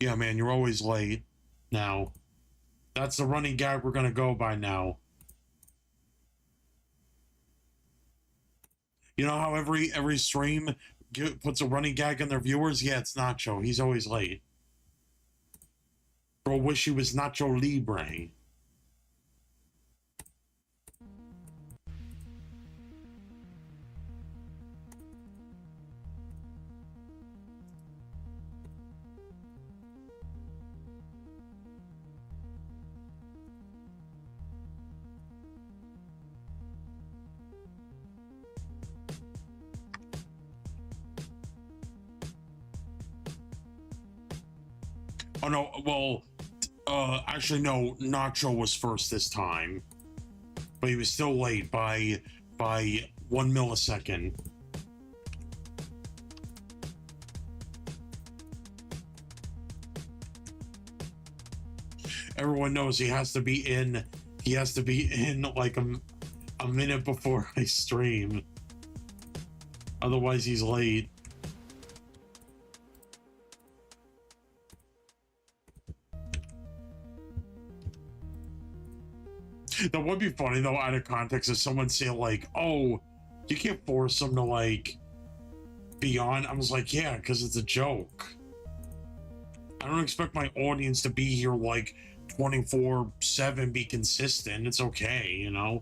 Yeah, man, you're always late. Now, that's the running gag we're gonna go by now. You know how every stream puts a running gag on their viewers? Yeah, it's Nacho. He's always late. Bro, wish he was Nacho Libre. Oh no, well, actually no, Nacho was first this time, but he was still late by 1 millisecond. Everyone knows he has to be in. He has to be in like a minute before I stream. Otherwise, he's late. That would be funny though, out of context, if someone say like, "Oh, you can't force them to like be on." I was like, "Yeah, because it's a joke. I don't expect my audience to be here like 24/7, be consistent. It's okay, you know."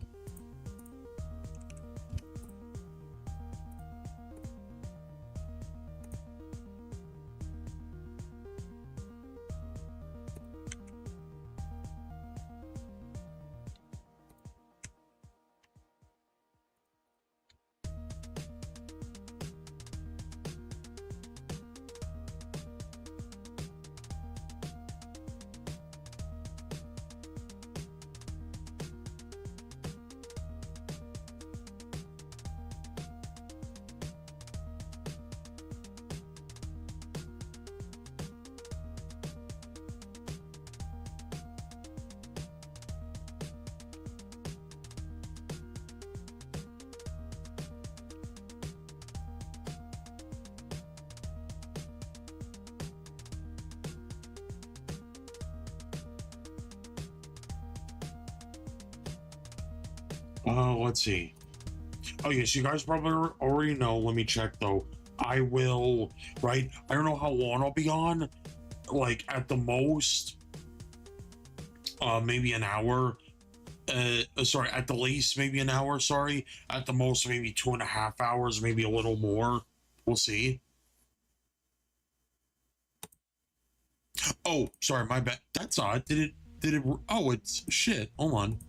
Let's see. Oh yes, you guys probably already know. Let me check though. I will. Right. I don't know how long I'll be on. Like at the most, maybe an hour. Sorry, at the least maybe an hour. Sorry, at the most maybe 2.5 hours, maybe a little more. We'll see. Oh, sorry, my bad. That's odd. Did it? Did it? Oh, it's shit. Hold on.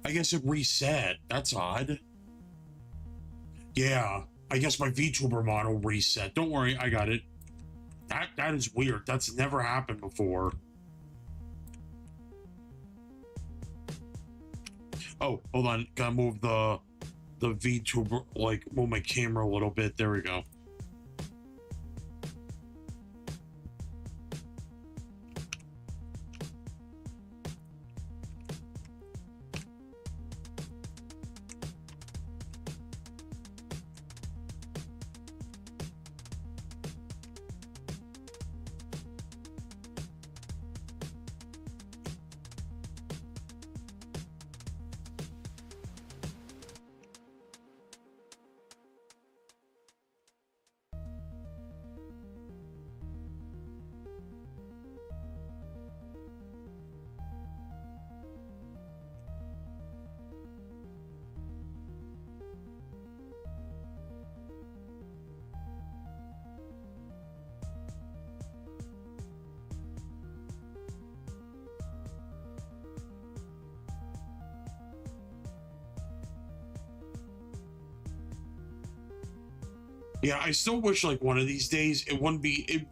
I guess it reset. That's odd. Yeah, I guess my VTuber model reset. Don't worry, I got it. That is weird. That's never happened before. Oh, hold on. Gotta move the VTuber, like move my camera a little bit. There we go. Yeah, I still wish like one of these days it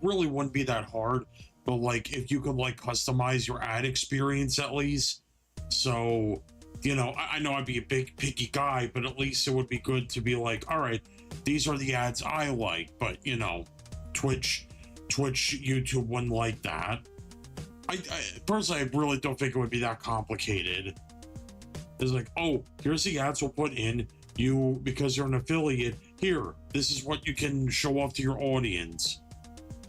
really wouldn't be that hard, but like if you could like customize your ad experience at least. So, I know I'd be a big picky guy, but at least it would be good to be like, all right, these are the ads I like, but Twitch, YouTube wouldn't like that. I personally, I really don't think it would be that complicated. It's like, oh, here's the ads we'll put in. You, because you're an affiliate, here, this is what you can show off to your audience.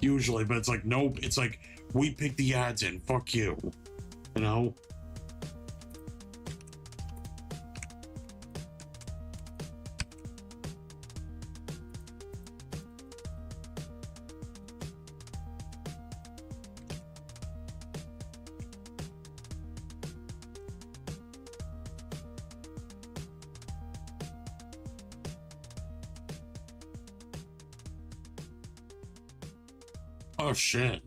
Usually, but it's like, nope. It's like, We pick the ads in. Fuck you. You know? Oh shit.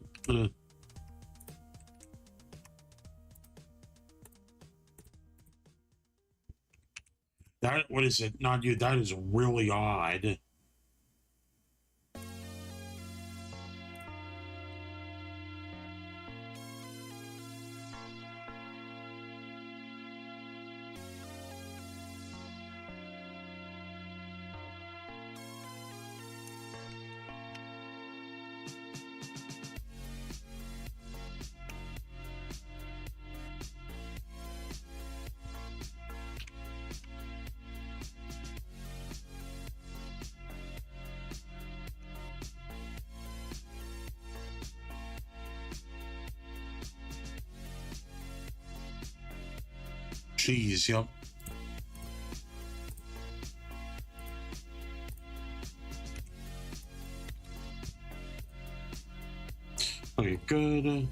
That, what is it? Not you. That is really odd. Jeez, yep. Okay, good.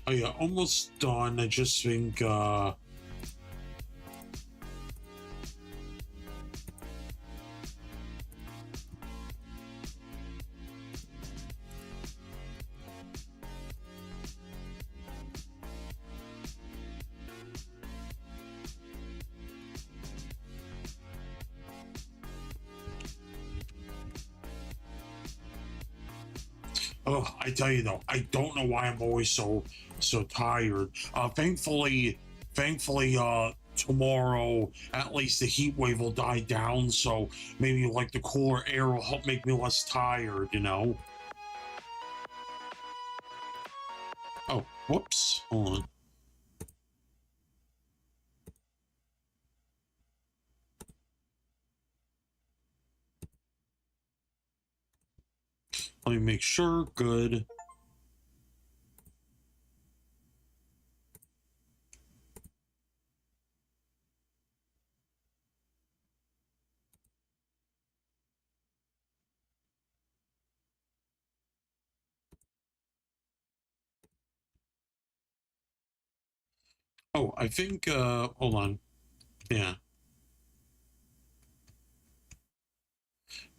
Oh yeah, almost done. I just think oh, I tell you though, I don't know why I'm always so tired. Thankfully, tomorrow at least the heat wave will die down, so maybe like the cooler air will help make me less tired, you know? Oh, whoops. Hold on. Let me make sure. Good. Oh, I think hold on. Yeah.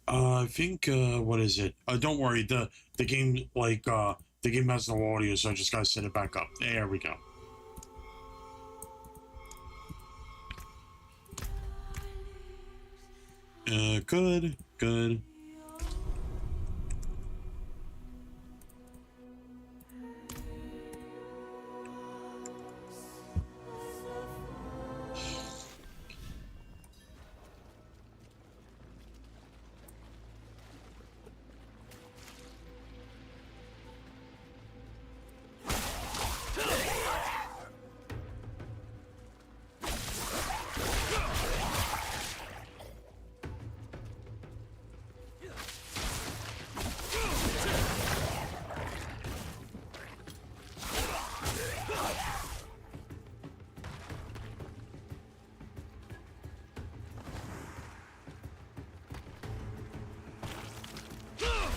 I think what is it? Don't worry, the game the game has no audio, so I just gotta set it back up. There we go. Good, good.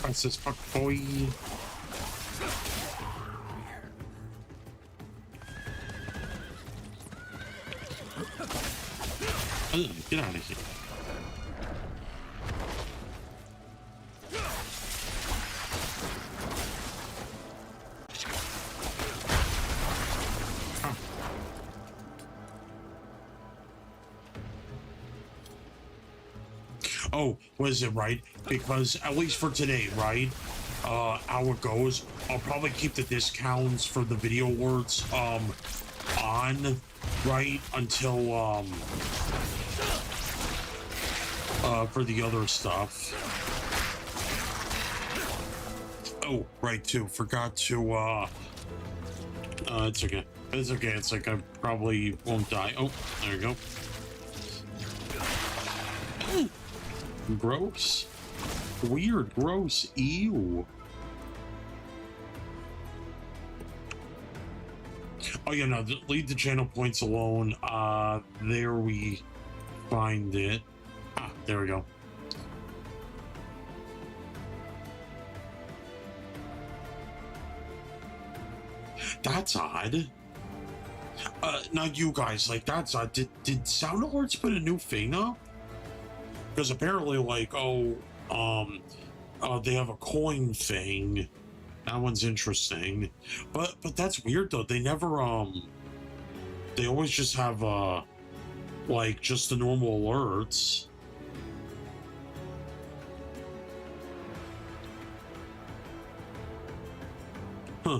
That's this fuck boy. Ugh, get out of here. Oh, was it right? Because at least for today, right? How it goes, I'll probably keep the discounts for the video alerts on, right? Until for the other stuff. Oh, right too. Forgot to it's okay. It's okay. It's like I probably won't die. Oh, there you go. Gross. Weird, gross, ew. Oh yeah, no, leave the channel points alone. There we find it. Ah, there we go. That's odd. Now you guys, like, that's odd. Did Sound Alerts put a new thing up? Because apparently, like, they have a coin thing. That one's interesting. But that's weird though. They never they always just have like just the normal alerts. Huh.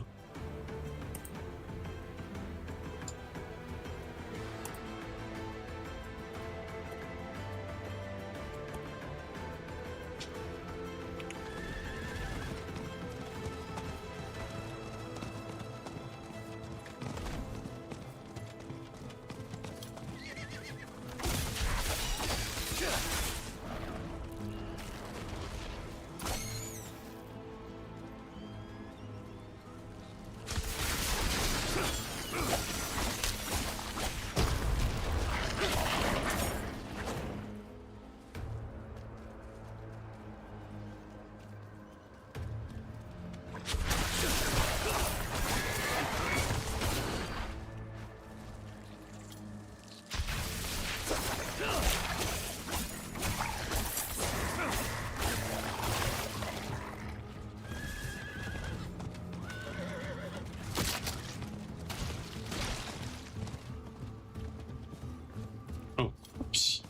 Oh, oops.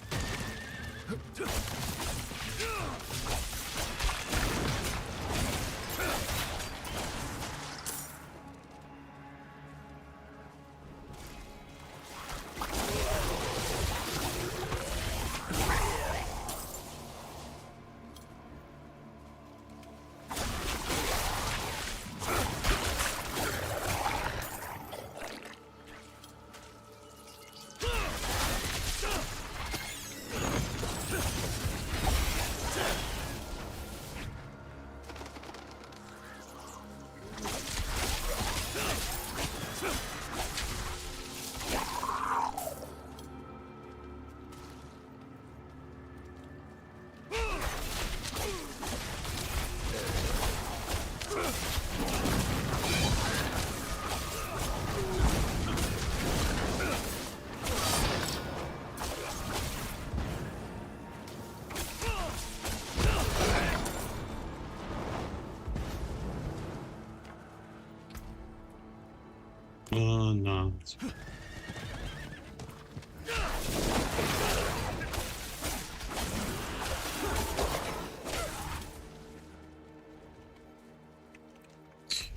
No.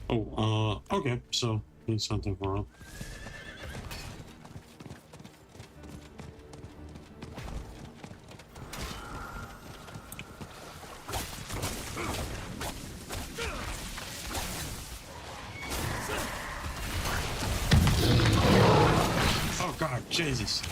Oh, okay, so need something for him. Oh God, Jesus.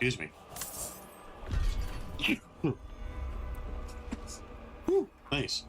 Excuse me. Whew, nice.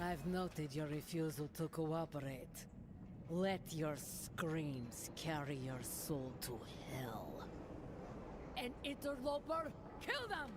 I've noted your refusal to cooperate. Let your screams carry your soul to hell. An interloper? Kill them!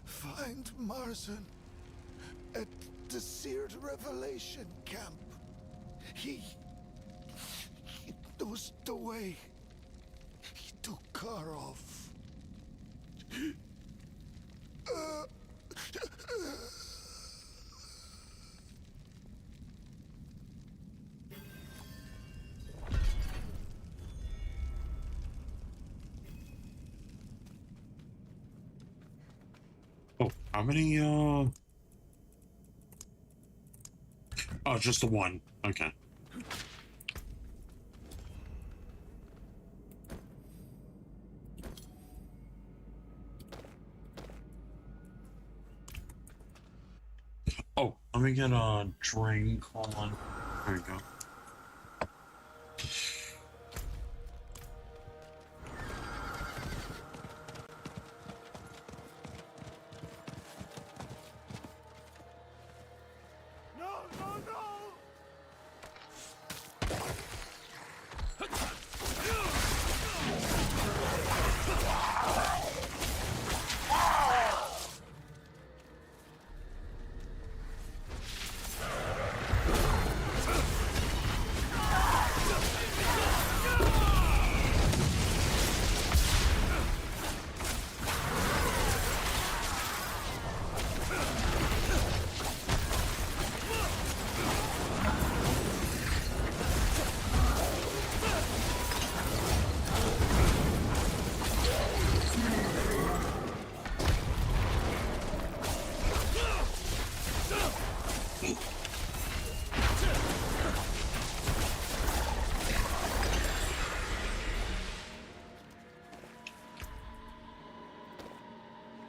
Find Marzan at the Seared Revelation camp. He knows the way. He took Karov. Oh, how many, oh, just the one. Okay. Oh, let me get a drink. Hold on. There you go.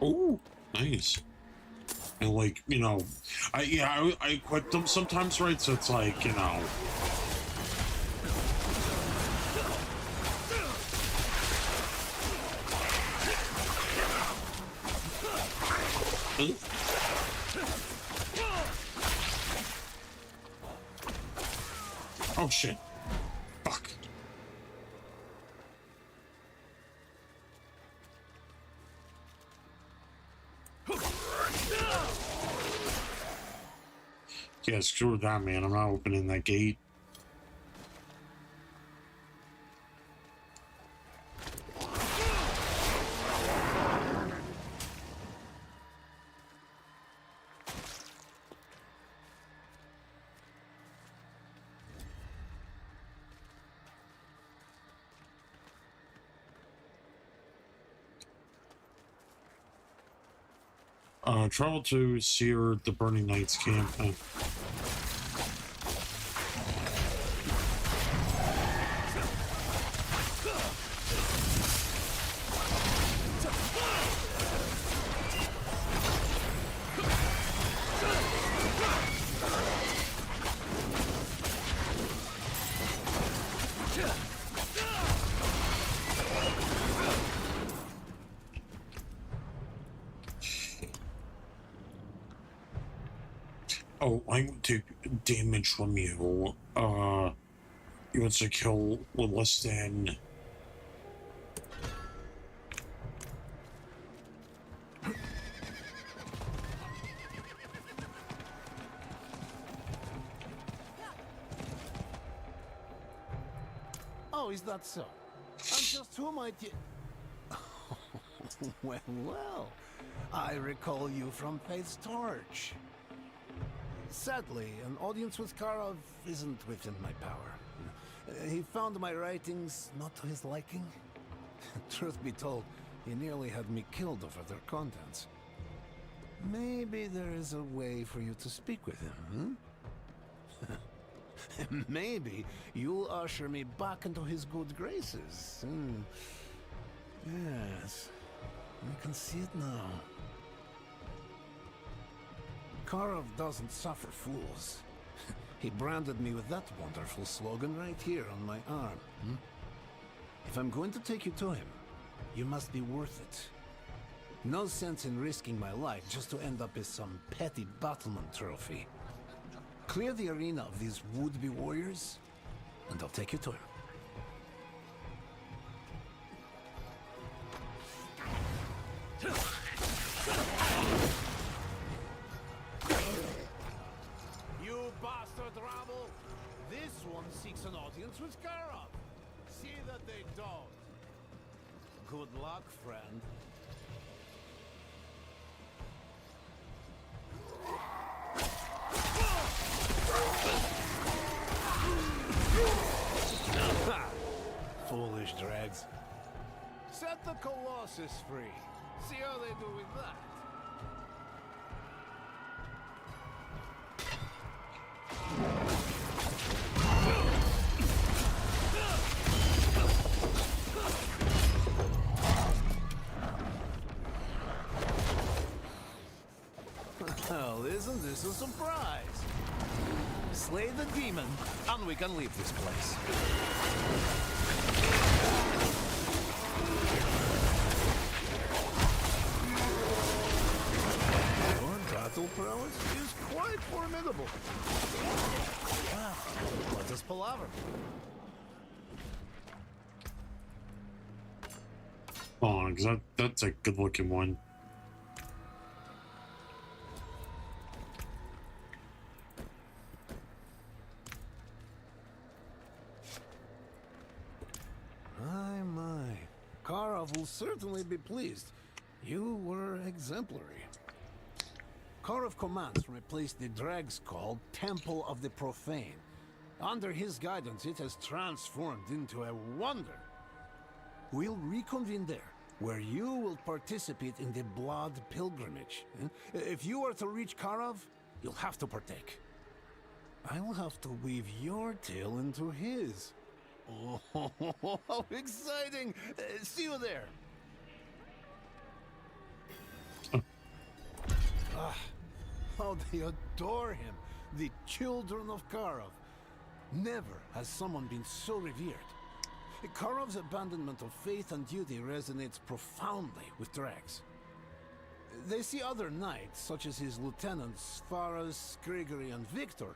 Oh, nice. And like, you know, I equip them sometimes, right? So it's like, you know. Oh shit. Fuck. Yeah, screw that, man. I'm not opening that gate. Travel to Seer, the Burning Knights camp. Oh, I would take damage from you. You want to kill with less than. Oh, is that so? And just who might you... well, I recall you from Faith's Torch. Sadly, an audience with Karov isn't within my power. He found my writings not to his liking. Truth be told, he nearly had me killed over their contents. Maybe there is a way for you to speak with him, Maybe you'll usher me back into his good graces. Yes, I can see it now. Karov doesn't suffer fools. He branded me with that wonderful slogan right here on my arm. If I'm going to take you to him, you must be worth it. No sense in risking my life just to end up as some petty battlement trophy. Clear the arena of these would-be warriors, and I'll take you to him. You bastard rabble! This one seeks an audience with Karov. See that they don't. Good luck, friend. Foolish dregs. Set the Colossus free. See how they do with that. Well, isn't this a surprise? Slay the demon, and we can leave this place. Your battle prowess is quite formidable. Well, let us palaver. Oh, because that's a good looking one. My. Karov will certainly be pleased. You were exemplary. Karov commands from a place the dregs call Temple of the Profane. Under his guidance, it has transformed into a wonder. We'll reconvene there, where you will participate in the Blood Pilgrimage. If you are to reach Karov, you'll have to partake. I will have to weave your tale into his. Oh, how exciting! See you there. How they adore him, the children of Karov. Never has someone been so revered. Karov's abandonment of faith and duty resonates profoundly with dregs. They see other knights, such as his lieutenants, Faras, Gregory, and Victor,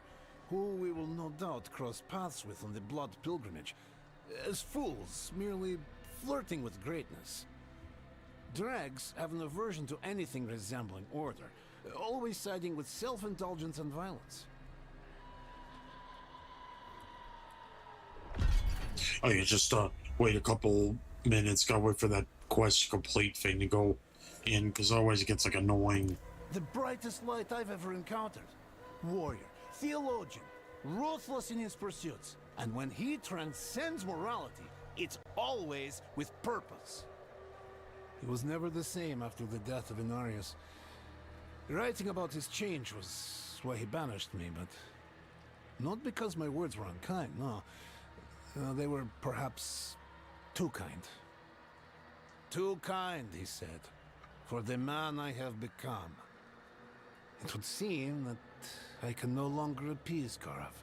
who we will no doubt cross paths with on the Blood Pilgrimage, as fools, merely flirting with greatness. Dregs have an aversion to anything resembling order, always siding with self-indulgence and violence. Oh, you just wait a couple minutes, gotta wait for that quest complete thing to go in, because otherwise it gets like annoying. The brightest light I've ever encountered. Warrior, theologian, ruthless in his pursuits. And when he transcends morality, it's always with purpose. He was never the same after the death of Inarius. Writing about his change was why he banished me, but not because my words were unkind, no. They were perhaps too kind. Too kind, he said, for the man I have become. It would seem that I can no longer appease Karav.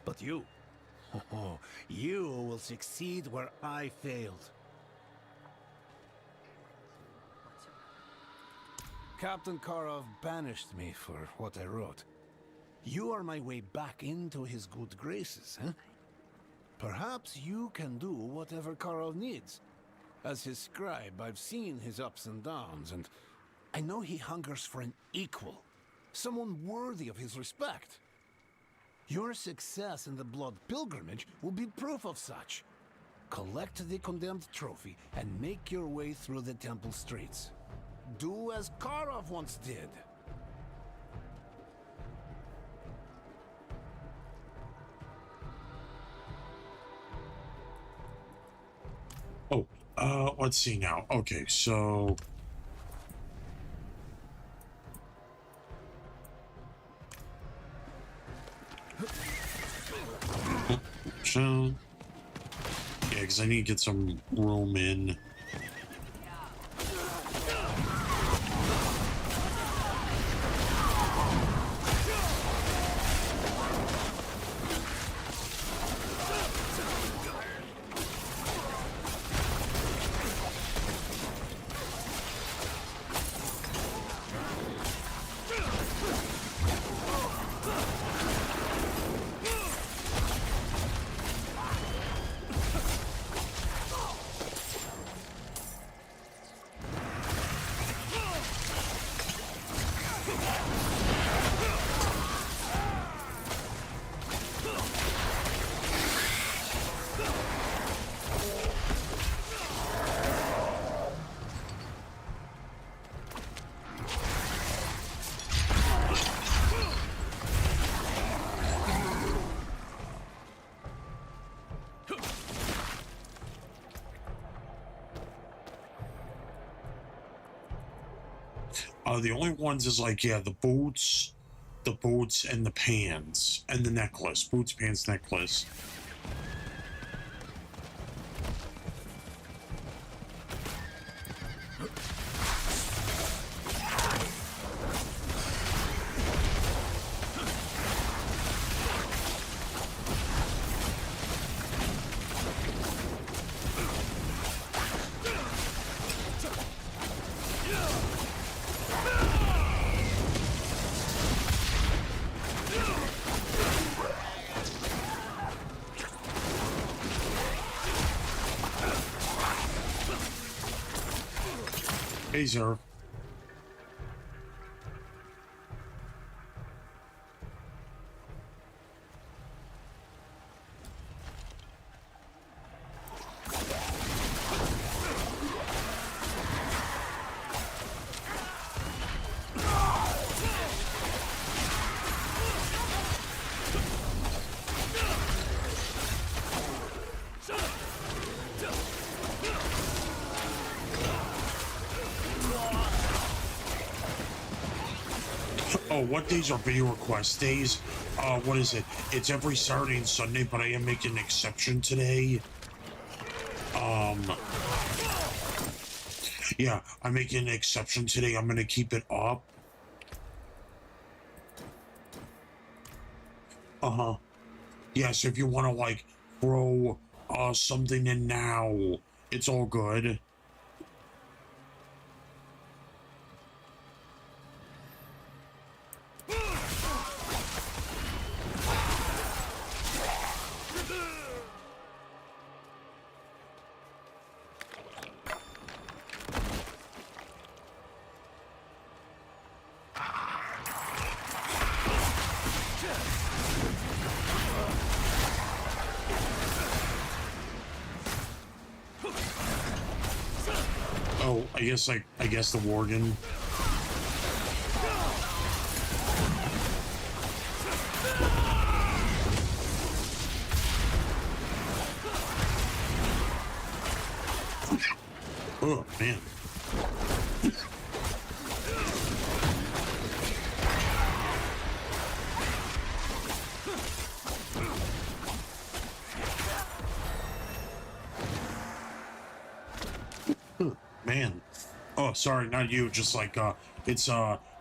But you, you will succeed where I failed. Captain Karov banished me for what I wrote. You are my way back into his good graces, huh? Perhaps you can do whatever Karov needs. As his scribe, I've seen his ups and downs, and I know he hungers for an equal. Someone worthy of his respect. Your success in the Blood Pilgrimage will be proof of such. Collect the condemned trophy and make your way through the temple streets. Do as Karov once did. Let's see now. Okay, so yeah, because I need to get some room in. The only ones is like, yeah, the boots and the pants and the necklace. Boots, pants, necklace. Hey, sir. Oh, what days are video request days? What is it? It's every Saturday and Sunday, but I am making an exception today. Yeah, I'm making an exception today. I'm gonna keep it up. Uh-huh. Yeah, so if you want to, like, throw, something in now, it's all good. Oh, I guess the Worgen. Oh, man. man. Oh, sorry, not you. Just like it's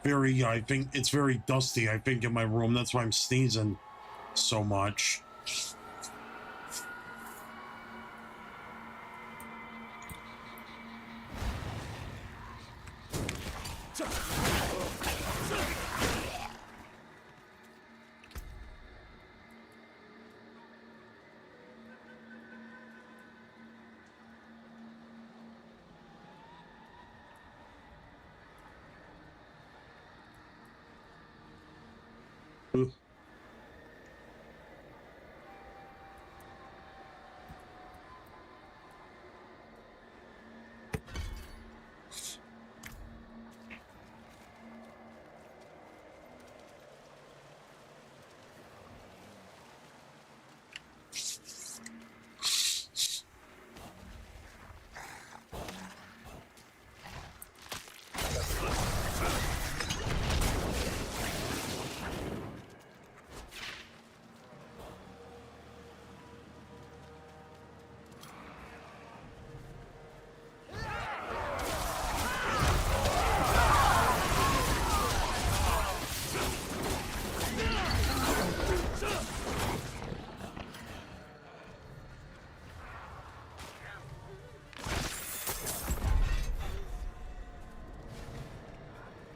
very. I think it's very dusty. I think in my room. That's why I'm sneezing so much.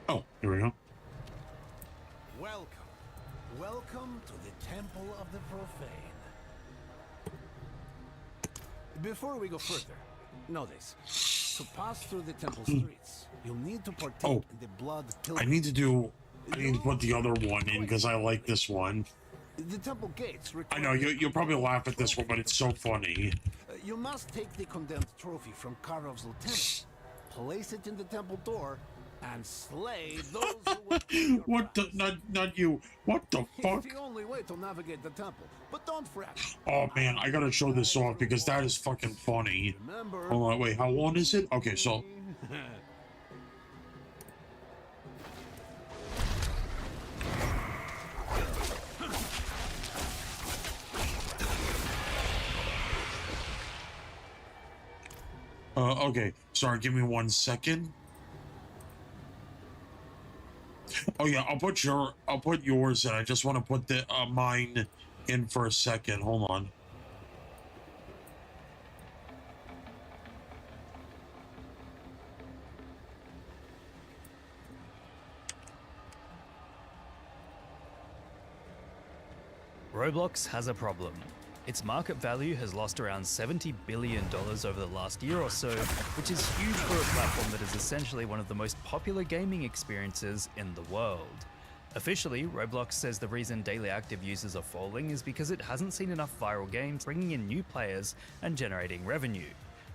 Oh, here we go. Welcome. Welcome to the Temple of the Profane. Before we go further, know this. To pass through the temple streets, you'll need to partake in the blood I need to put the other one in because I like this one. The temple gates I know you'll probably laugh at this one, but it's so funny. You must take the condemned trophy from Karov's lieutenant, place it in the temple door, and slay those who would your What the not you. What the fuck? It's the only way to navigate the temple. But don't fret. Oh man, I gotta show this off because that is fucking funny. Remember, Hold on, wait, how long is it? Okay, so okay, sorry, give me 1 second. Oh yeah, I'll put yours in. I just want to put the mine in for a second. Hold on. Roblox has a problem. Its market value has lost around $70 billion over the last year or so, which is huge for a platform that is essentially one of the most popular gaming experiences in the world. Officially, Roblox says the reason daily active users are falling is because it hasn't seen enough viral games bringing in new players and generating revenue.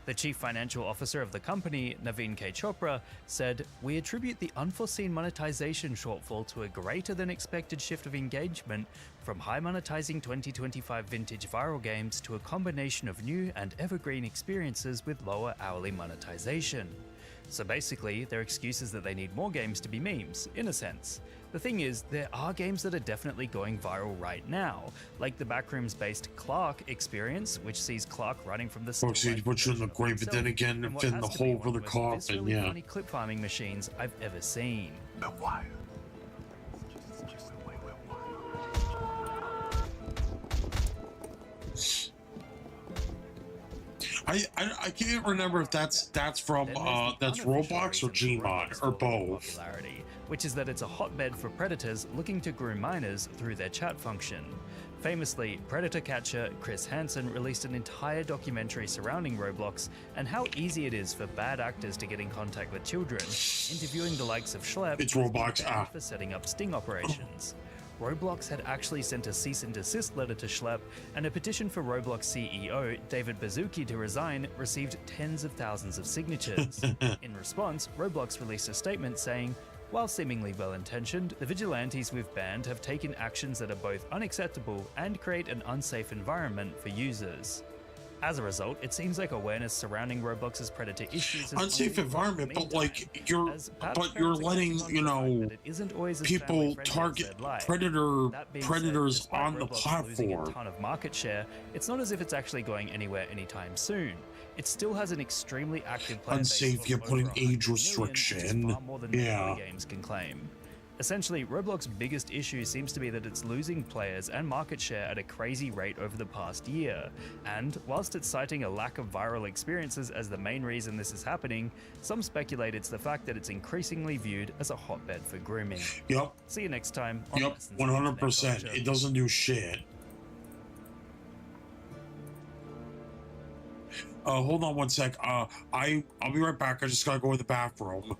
The chief financial officer of the company, Naveen K. Chopra, said, "We attribute the unforeseen monetization shortfall to a greater than expected shift of engagement from high monetizing 2025 vintage viral games to a combination of new and evergreen experiences with lower hourly monetization." So basically, their excuse is that they need more games to be memes, in a sense. The thing is, there are games that are definitely going viral right now, like the Backrooms-based Clark experience, which sees Clark running from the Folks, you put you in the grave, but then again, fit in the hole for the coffin, yeah. Funny clip farming machines I've ever seen. I can't remember if that's from that's Roblox or Gmod or both. Popularity, which is that it's a hotbed for predators looking to groom minors through their chat function. Famously, predator catcher Chris Hansen released an entire documentary surrounding Roblox and how easy it is for bad actors to get in contact with children, interviewing the likes of Schlepp It's Roblox for setting up sting operations. Roblox had actually sent a cease and desist letter to Schlepp, and a petition for Roblox CEO David Baszucki to resign received tens of thousands of signatures. In response, Roblox released a statement saying, "While seemingly well-intentioned, the vigilantes we've banned have taken actions that are both unacceptable and create an unsafe environment for users." As a result, it seems like awareness surrounding Roblox's predator issues has unsafe only grown in the environment, but meantime, like you're as perhaps but parents you're are letting, catching on you to the fact know, that it isn't always as people family-friendly as target they'd like. That being said, predators despite on the Roblox losing a platform. ton of market share, it's not as if it's actually going anywhere anytime soon. It still has an extremely active player base Unsafe, of you're over putting 100 age million, which is restriction. far more than many Yeah. other games can claim. Essentially, Roblox's biggest issue seems to be that it's losing players and market share at a crazy rate over the past year. And whilst it's citing a lack of viral experiences as the main reason this is happening, some speculate it's the fact that it's increasingly viewed as a hotbed for grooming. Yep. See you next time on Yep. Lessons in Internet 100%. Culture. It doesn't do shit. Hold on one sec. I'll be right back. I just gotta go to the bathroom.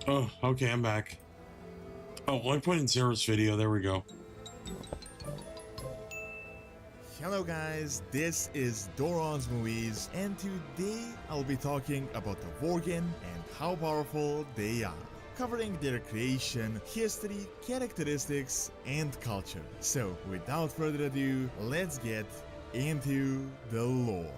Oh, okay, I'm back. Oh, I put in Sarah's video. There we go. Hello guys, this is Doron's Movies, and today I'll be talking about the Worgen and how powerful they are, covering their creation, history, characteristics, and culture. So without further ado, let's get into the lore.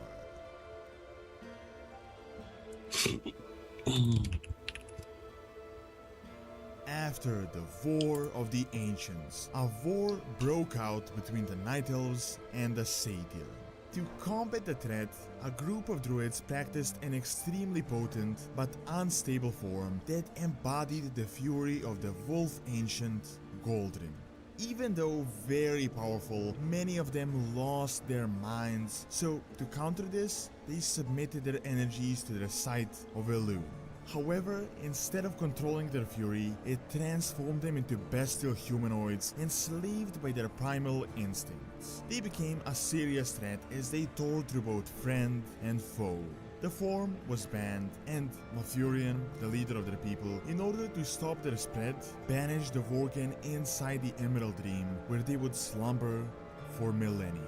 After the War of the Ancients, a war broke out between the Night Elves and the Satyr. To combat the threat, a group of druids practiced an extremely potent but unstable form that embodied the fury of the wolf ancient Goldrin. Even though very powerful, many of them lost their minds, so to counter this, they submitted their energies to the sight of Elune. However, instead of controlling their fury, it transformed them into bestial humanoids enslaved by their primal instincts. They became a serious threat as they tore through both friend and foe. The form was banned, and Malfurion, the leader of their people, in order to stop their spread, banished the Worgen inside the Emerald Dream, where they would slumber for millennia.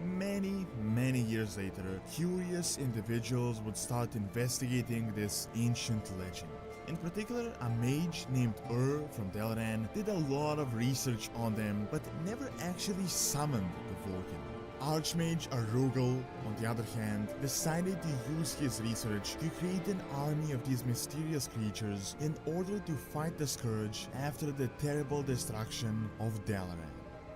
Many years later, curious individuals would start investigating this ancient legend. In particular, a mage named from Dalaran did a lot of research on them, but never actually summoned the Worgen. Archmage Arugel, on the other hand, decided to use his research to create an army of these mysterious creatures in order to fight the Scourge after the terrible destruction of Dalaran.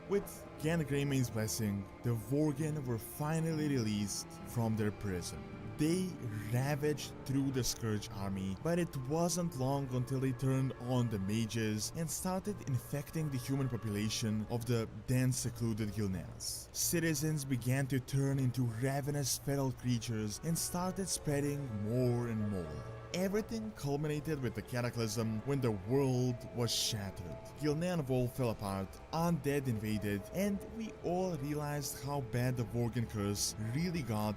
With Gan Greymane's blessing, the Worgen were finally released from their prison. They ravaged through the Scourge army, but it wasn't long until they turned on the mages and started infecting the human population of the then secluded Gilneas. Citizens began to turn into ravenous feral creatures and started spreading more and more. Everything culminated with the cataclysm when the world was shattered. Gilnean Vol fell apart, undead invaded, and we all realized how bad the Worgen curse really got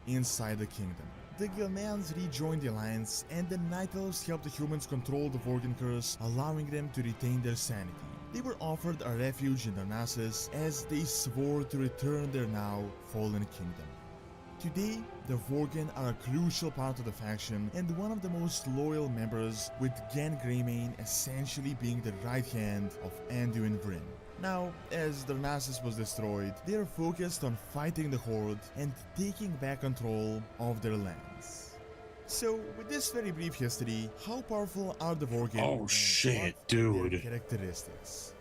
inside the kingdom. The Gilneans rejoined the alliance, and the Night Elves helped the humans control the Worgen curse, allowing them to retain their sanity. They were offered a refuge in Darnassus as they swore to return their now fallen kingdom. Today, the Worgen are a crucial part of the faction and one of the most loyal members, with Gan Greymane essentially being the right hand of Anduin Vryn. Now, as Darnassus was destroyed, they are focused on fighting the Horde and taking back control of their lands. So, with this very brief history, how powerful are the Worgen? Oh shit, what are their dude. characteristics?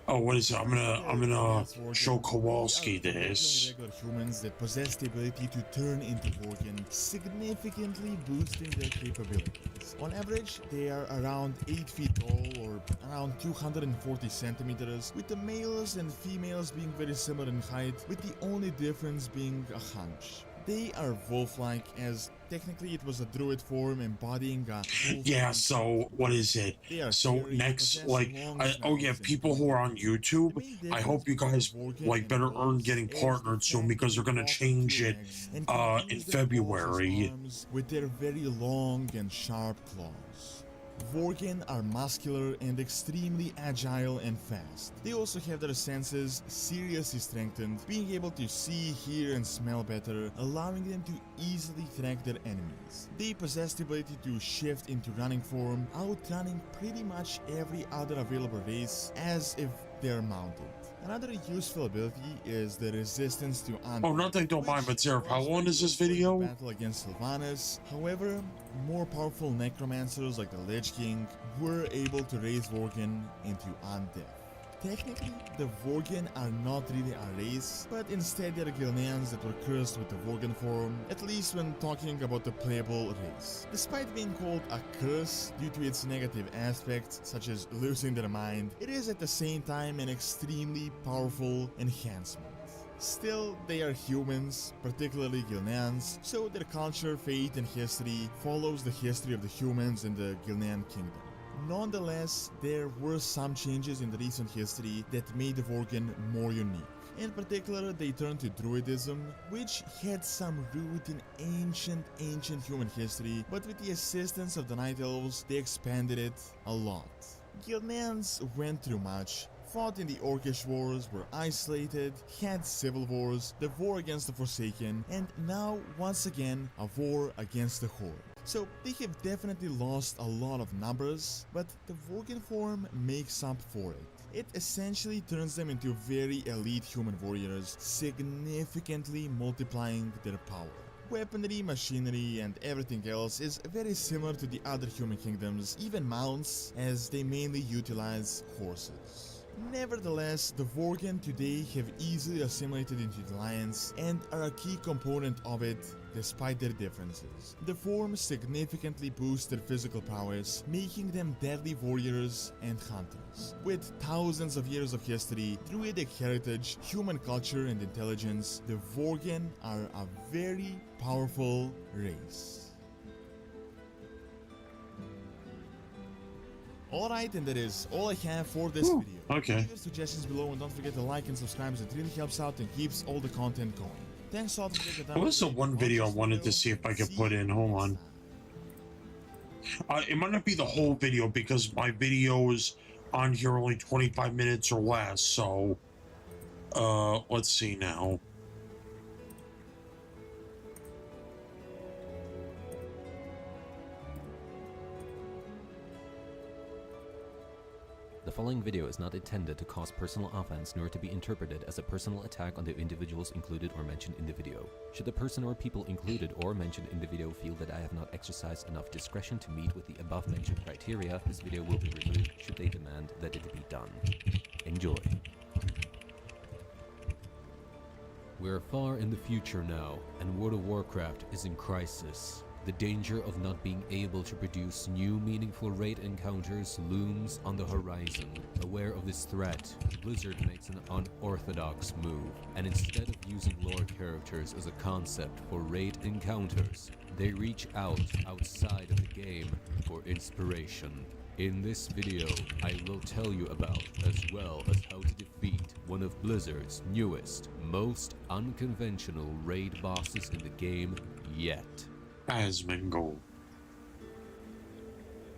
Oh, what is it? I'm gonna show Kowalski this. Regular humans that possess the ability to turn into Worgen, significantly boosting their capabilities. On average, they are around 8 feet tall or around 240 centimeters, with the males and females being very similar in height, with the only difference being a hunch. They are wolf-like, as technically it was a druid form embodying a Yeah, so what is it? So next, like, oh yeah, people who are on YouTube, I hope you guys like better earn getting partnered soon, because they're gonna change it in February. With their very long and sharp claws. Worgen are muscular and extremely agile and fast. They also have their senses seriously strengthened, being able to see, hear and smell better, allowing them to easily track their enemies. They possess the ability to shift into running form, outrunning pretty much every other available race as if they're mounted. Another useful ability is the resistance to undead. Oh, not that I don't mind, but Zerf, how long is this video? Battle against Sylvanas. However, more powerful necromancers like the Lich King were able to raise Worgen into undead. Technically, the Worgen are not really a race, but instead they're Gilneans that were cursed with the Worgen form, at least when talking about the playable race. Despite being called a curse due to its negative aspects, such as losing their mind, it is at the same time an extremely powerful enhancement. Still, they are humans, particularly Gilneans, so their culture, fate, and history follows the history of the humans in the Gilnean kingdom. Nonetheless, there were some changes in the recent history that made the Worgen more unique. In particular, they turned to Druidism, which had some root in ancient human history, but with the assistance of the Night Elves, they expanded it a lot. Guildmans went through much, fought in the Orcish Wars, were isolated, had civil wars, the war against the Forsaken, and now, once again, a war against the Horde. So they have definitely lost a lot of numbers, but the Vorgen form makes up for it. It essentially turns them into very elite human warriors, significantly multiplying their power. Weaponry, machinery, and everything else is very similar to the other human kingdoms, even mounts, as they mainly utilize horses. Nevertheless, the Vorgen today have easily assimilated into the Alliance and are a key component of it despite their differences. The form significantly boosts their physical prowess, making them deadly warriors and hunters. With thousands of years of history, druidic heritage, human culture, and intelligence, the Vorgen are a very powerful race. Alright, and that is all I have for this video. Okay. Leave your suggestions below and don't forget to like and subscribe, as it really helps out and keeps all the content going. Thanks all for taking the time. What was the one video I wanted to see if I could put in? Hold on. It might not be the whole video because my videos on here are only 25 minutes or less. So, let's see now. The following video is not intended to cause personal offense nor to be interpreted as a personal attack on the individuals included or mentioned in the video. Should the person or people included or mentioned in the video feel that I have not exercised enough discretion to meet with the above mentioned criteria, this video will be removed should they demand that it be done. Enjoy. We're far in the future now, and World of Warcraft is in crisis. The danger of not being able to produce new meaningful raid encounters looms on the horizon. Aware of this threat, Blizzard makes an unorthodox move, and instead of using lore characters as a concept for raid encounters, they reach outside of the game for inspiration. In this video, I will tell you about, as well as how to defeat one of Blizzard's newest, most unconventional raid bosses in the game yet. Asmongold.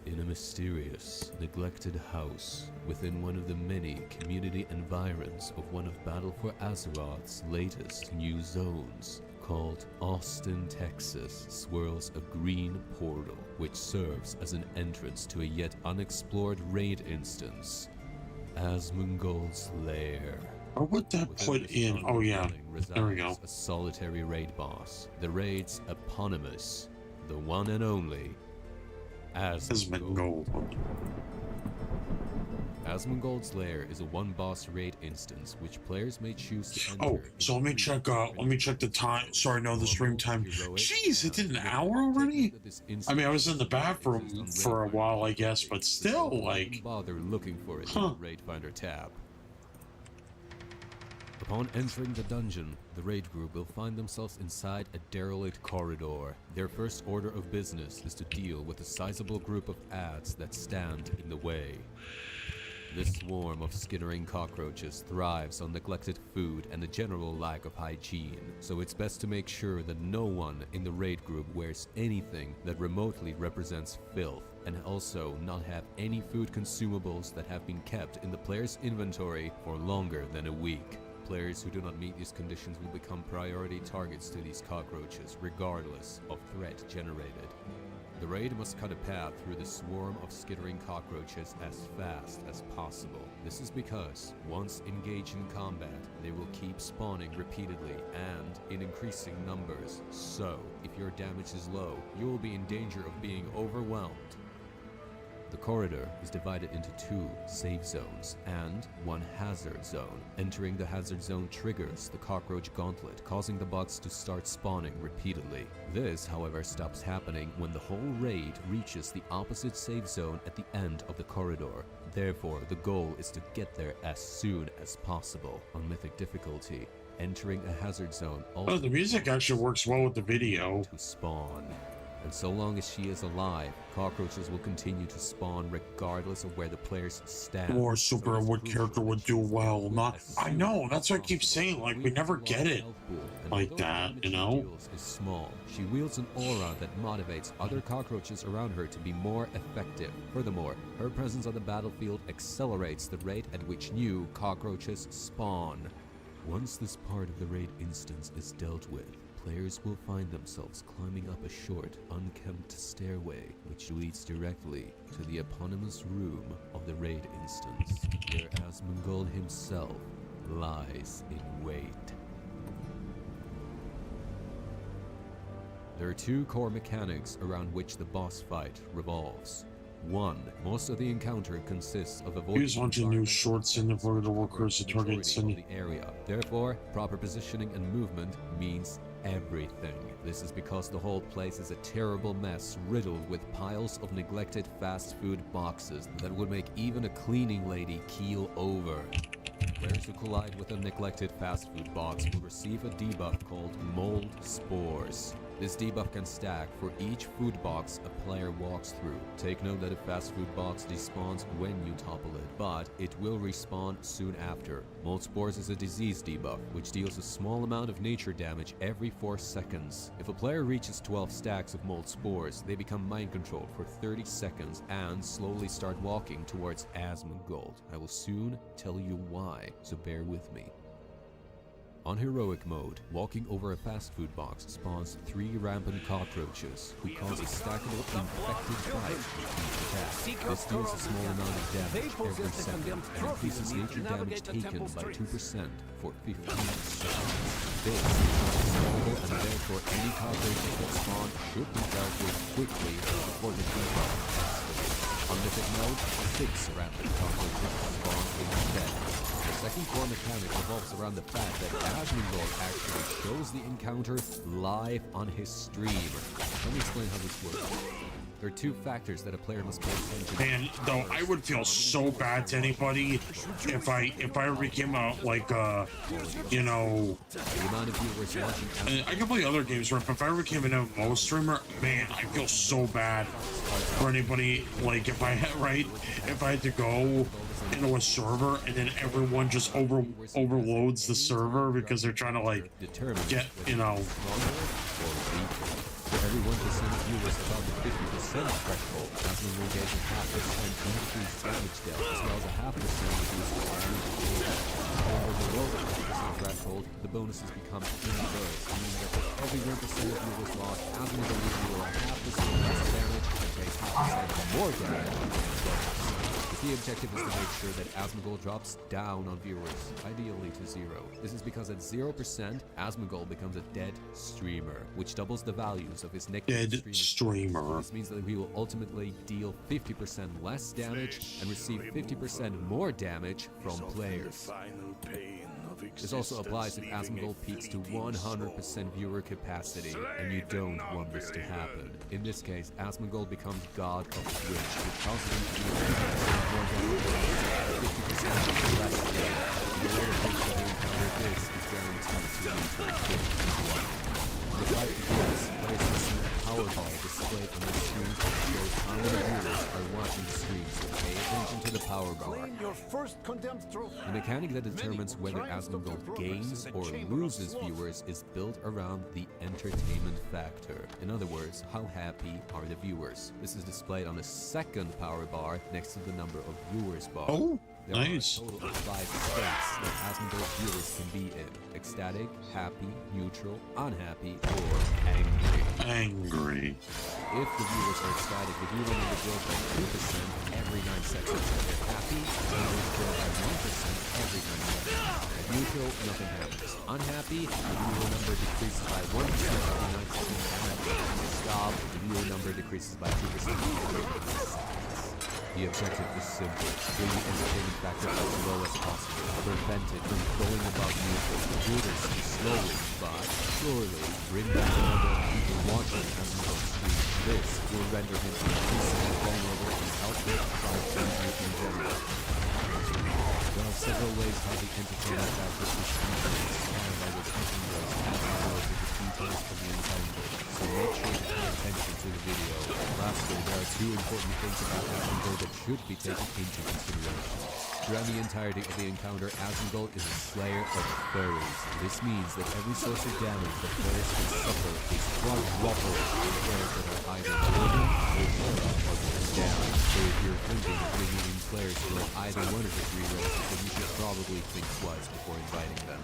In a mysterious, neglected house within one of the many community environs of one of Battle for Azeroth's latest new zones, called Austin, Texas, swirls a green portal which serves as an entrance to a yet unexplored raid instance, Asmongold's Lair. Or would that put in? Oh yeah, there we go. A solitary raid boss, the raid's eponymous, the one and only Asmongold. Asmongold's Lair is a one-boss raid instance which players may choose to enter. Oh, so let me check the time. Sorry, no, the stream time. Jeez, it did an hour already? I mean, I was in the bathroom for a while, I guess, but still, like, bother looking for it in the Raid Finder tab. Upon entering the dungeon, the raid group will find themselves inside a derelict corridor. Their first order of business is to deal with a sizable group of ads that stand in the way. This swarm of skittering cockroaches thrives on neglected food and a general lack of hygiene, so it's best to make sure that no one in the raid group wears anything that remotely represents filth, and also not have any food consumables that have been kept in the player's inventory for longer than a week. Players who do not meet these conditions will become priority targets to these cockroaches, regardless of threat generated. The raid must cut a path through the swarm of skittering cockroaches as fast as possible. This is because, once engaged in combat, they will keep spawning repeatedly and in increasing numbers. So, if your damage is low, you will be in danger of being overwhelmed. The corridor is divided into 2 safe zones and 1 hazard zone. Entering the hazard zone triggers the cockroach gauntlet, causing the bots to start spawning repeatedly. This, however, stops happening when the whole raid reaches the opposite safe zone at the end of the corridor. Therefore, the goal is to get there as soon as possible. On Mythic difficulty, entering a hazard zone also the music actually works well with the video. to spawn. and so long as she is alive, cockroaches will continue to spawn regardless of where the players stand. Or super, what character would do well? Not, I know, that's what I keep saying. Like, we never get it like that, you know? Is small. She wields an aura that motivates other cockroaches around her to be more effective. Furthermore, her presence on the battlefield accelerates the rate at which new cockroaches spawn. Once this part of the raid instance is dealt with, players will find themselves climbing up a short, unkempt stairway which leads directly to the eponymous room of the raid instance, where Asmongold himself lies in wait. There are two core mechanics around which the boss fight revolves. 1. Most of the encounter consists of avoiding Here's launching new shorts in order to work across the target of the area. Therefore, proper positioning and movement means everything. This is because the whole place is a terrible mess riddled with piles of neglected fast food boxes that would make even a cleaning lady keel over. Players who collide with a neglected fast food box will receive a debuff called Mold Spores. This debuff can stack for each food box a player walks through. Take note that a fast food box despawns when you topple it, but it will respawn soon after. Mold Spores is a disease debuff, which deals a small amount of nature damage every 4 seconds. If a player reaches 12 stacks of Mold Spores, they become mind controlled for 30 seconds and slowly start walking towards Asmongold. I will soon tell you why, so bear with me. On heroic mode, walking over a fast food box spawns 3 rampant cockroaches who cause a stackable infected bite with each attack. This deals a small amount of damage every second and increases nature damage taken by 2% for 15 seconds. This is not small and therefore any cockroaches that spawn should be dealt with quickly before the debuff activates. On mythic mode, 6 rampant cockroaches spawn instead. The second core mechanic revolves around the fact that Asmongold actually shows the encounter live on his stream. Let me explain how this works. There are 2 factors that a player must pay attention to. Man, though, I would feel so bad to anybody if I became a, like, you know, The amount of viewers watching I can play other games, right? But if I ever became an MMO streamer, man, I feel so bad for anybody. Like, if I had to go into a server and then everyone just overloads the server because they're trying to, like, get, you know. For every 1% of viewers above the 50% threshold, Asmongold gains a 0.5% increased damage dealt, as well as a 0.5% reduced damage taken. However, below the 50% threshold, the bonuses become inverse, meaning that for every 1% of viewers lost, Asmongold will deal a 0.5% less damage and take 0.5% more damage. The objective is to make sure that Asmongold drops down on viewers, ideally to 0. This is because at 0%, Asmongold becomes a dead streamer, which doubles the values of his nickname. Dead streamer. This means that he will ultimately deal 50% less damage and receive 50% more damage from players. This also applies if Asmongold peaks to 100% viewer capacity, and you don't want this to happen. In this case, Asmongold becomes God of Twitch, which causes him to deal more damage, 50% less damage. The way to make sure the encounter this is guaranteed to lead to a kill. The fight begins, players will see a power ball displayed on the screen that shows how many viewers are watching the stream, so pay attention to the power bar. Your first condemned trophy. The mechanic that determines whether Asmongold gains or loses viewers is built around the entertainment factor. In other words, how happy are the viewers? This is displayed on the second power bar next to the number of viewers bar. Oh, There nice. are a total of 5 states that Asmongold viewers can be in: ecstatic, happy, neutral, unhappy, or angry. Angry. If the viewers are ecstatic, the viewer number grows by 2% every 9 seconds. If they're happy, the viewers grow by 1% every 9 seconds. At neutral, nothing happens. Unhappy, the viewer number decreases by 1% every 9 seconds. And at stop, the viewer number decreases by 2% every 9 seconds. The objective is simple: bring the entertainment factor as low as possible, prevent it from going above neutral. Do this to slowly, but surely, bring back the number of people watching Asmongold stream. This will render him increasingly vulnerable and help him fight danger in general. There are several ways how the entertainment factor is increased, and I will teach you those as I go over the details of the encounter, so make sure to pay attention to the So there are two important things about Asmongold that should be taken into consideration. Throughout the entirety of the encounter, Asmongold is a slayer of furries. This means that every source of damage that players can suffer is quadrupled to players that are either living or down. So if you're thinking of bringing players who are either one of the three races, then you should probably think twice before inviting them.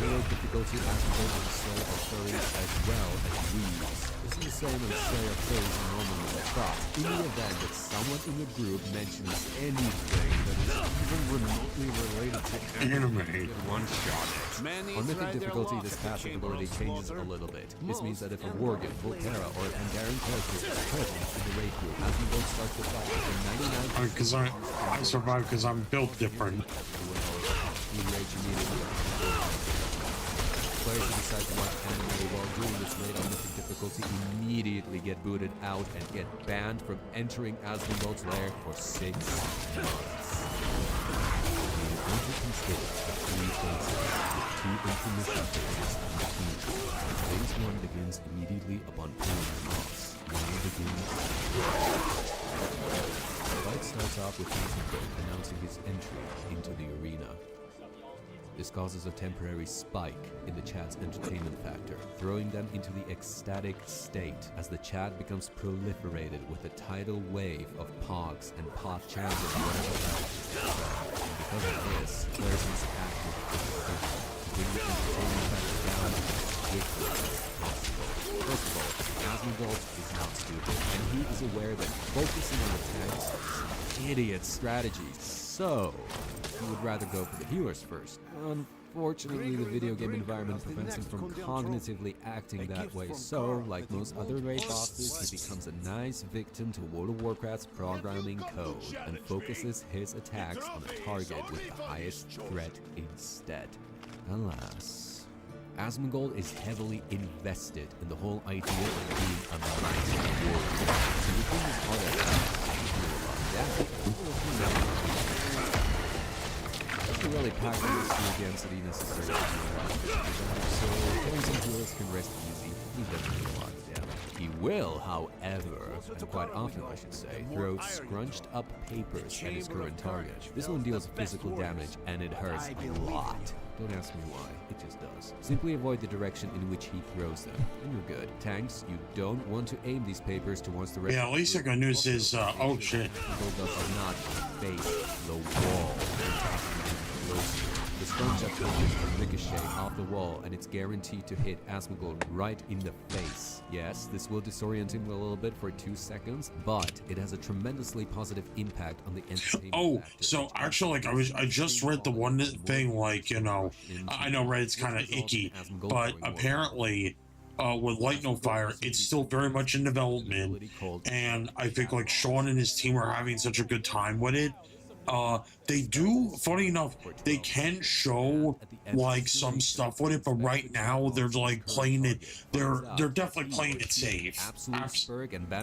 Hero difficulty Asmongold is a slayer of furries as well as weeds. This is the same as slayer of furries in normal mode, but in the event that someone in the group mentions anything that is even remotely related to Anime. one shot. On mythic difficulty, this passive ability changes a little bit. This means that if a Worgen, Volterra, or a Pandaren character is present in the raid group, Asmongold starts the fight with a 99% Because I survived because I'm built different. you rage immediately. Players who decide to watch anime while doing this raid on mythic difficulty immediately get booted out and get banned from entering Asmongold's lair for 6 months. You need to consider the 3 phases with 2 intermission phases in between. Phase 1 begins immediately upon pulling the boss. Now begins. The fight starts off with Asmongold announcing his entry into the arena. This causes a temporary spike in the chat's entertainment factor, throwing them into the ecstatic state as the chat becomes proliferated with a tidal wave of pogs and pod chants of whatever language. And because of this, players must act with precision to bring the entertainment factor down as quickly as possible. First of all, Asmongold is not stupid, and he is aware that focusing on the tanks is an idiot strategy. So, he would rather go for the healers first. Unfortunately, the video game environment prevents him from cognitively acting that way, so, like most other raid bosses, he becomes a nice victim to World of Warcraft's programming code and focuses his attacks on a target with the highest threat instead. Alas, Asmongold is heavily invested in the whole idea of being a mighty warrior. So within his heart of doesn't really pack the steel density necessary to so killing some healers can rest easy. He doesn't do a lot of damage. He will, however, and quite often I should say, throw scrunched up papers at his current target. This one deals physical damage and it hurts a lot. Don't ask me why, it just does. Simply avoid the direction in which he throws them, and you're good. Tanks, you don't want to aim these papers towards the rest. Yeah, at least the good news is, oh shit. People does not face the wall. The scrunch up punches can ricochet off the wall, and it's guaranteed to hit Asmongold right in the face. Yes, this will disorient him a little bit for 2 seconds, but it has a tremendously positive impact on the entertainment factor. So actually, like I just read the one thing, like, you know, I know Reddit's kind of icky, but apparently with Light No Fire, it's still very much in development, and I think like Sean and his team are having such a good time with it. They do, funny enough, they can show like some stuff with it, but right now they're like playing it, they're definitely playing it safe.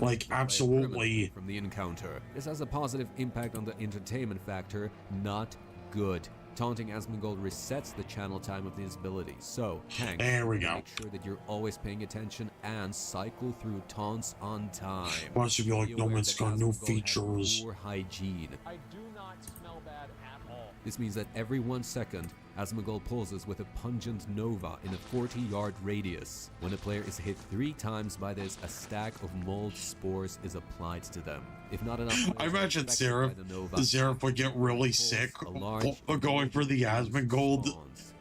Like absolutely from the encounter. This has a positive impact on the entertainment factor, not good. Taunting Asmongold resets the channel time of these abilities. So, tanks, there we go. Make sure that you're always paying attention and cycle through taunts on time. Wants to be like, no one's got new features. Poor hygiene. I do not smell bad at all. This means that every 1 second, Asmongold pulses with a pungent nova in a 40-yard radius. When a player is hit 3 times by this, a stack of mold spores is applied to them. If not enough, I imagine Seraph would get really sick going for the Asmongold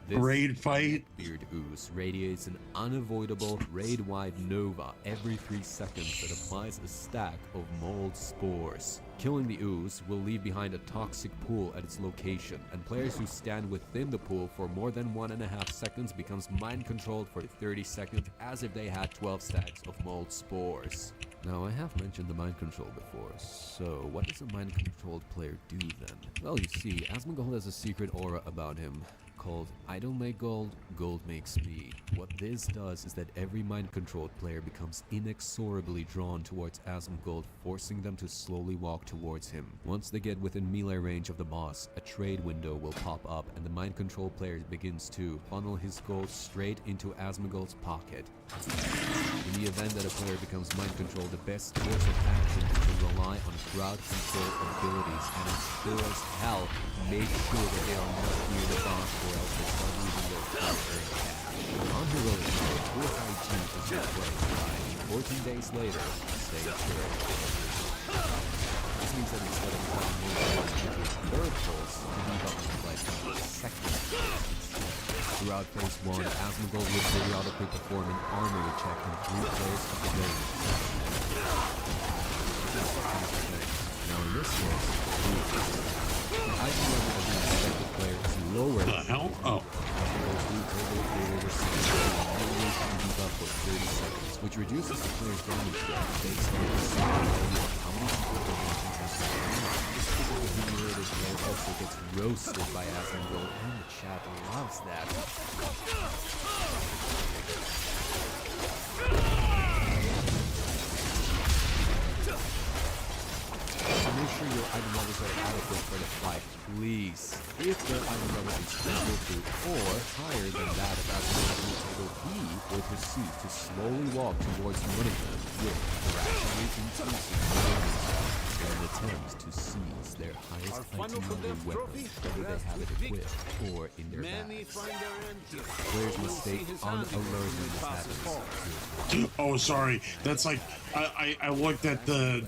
raid fight. Beard ooze radiates an unavoidable raid-wide nova every 3 seconds that applies a stack of mold spores. Killing the ooze will leave behind a toxic pool at its location, and players who stand within the pool for more than 1.5 seconds becomes mind-controlled for 30 seconds as if they had 12 stacks of mold spores. Now, I have mentioned the mind control before, so what does a mind-controlled player do then? Well, you see, Asmongold has a secret aura about him called I don't make gold, gold makes me. What this does is that every mind-controlled player becomes inexorably drawn towards Asmongold, forcing them to slowly walk towards him. Once they get within melee range of the boss, a trade window will pop up and the mind-controlled player begins to funnel his gold straight into Asmongold's pocket. In the the event that a player becomes mind-controlled, the best course of action is to rely on crowd control abilities, and as sure as hell, make sure that they are not near the boss or else they start losing their hard-earned cash. On Heroic, poor hygiene is replaced by 14 days later, stay sure. This means that instead of playing more pulse with third pulse, the B button is played from the second pulse instead. Throughout phase 1, Asmongold will periodically perform an armory check in 3 players of the game. Now in this case, the item level of the affected player is lower The hell? Oh. For 30 seconds, which reduces the player's damage based on the value of how many people this accumulated player also gets roasted by Asmongold, and the chat loves that. So make sure your item levels are adequate for the fight, please. If their item level is equal to or higher than that of Asmongold table B, will proceed to slowly walk towards one of them with gradually increasing in an attempt to seize their highest item level weapon, whether they have it equipped or in their bags. Players must stay on alert when this happens. Oh, sorry. That's like I looked at the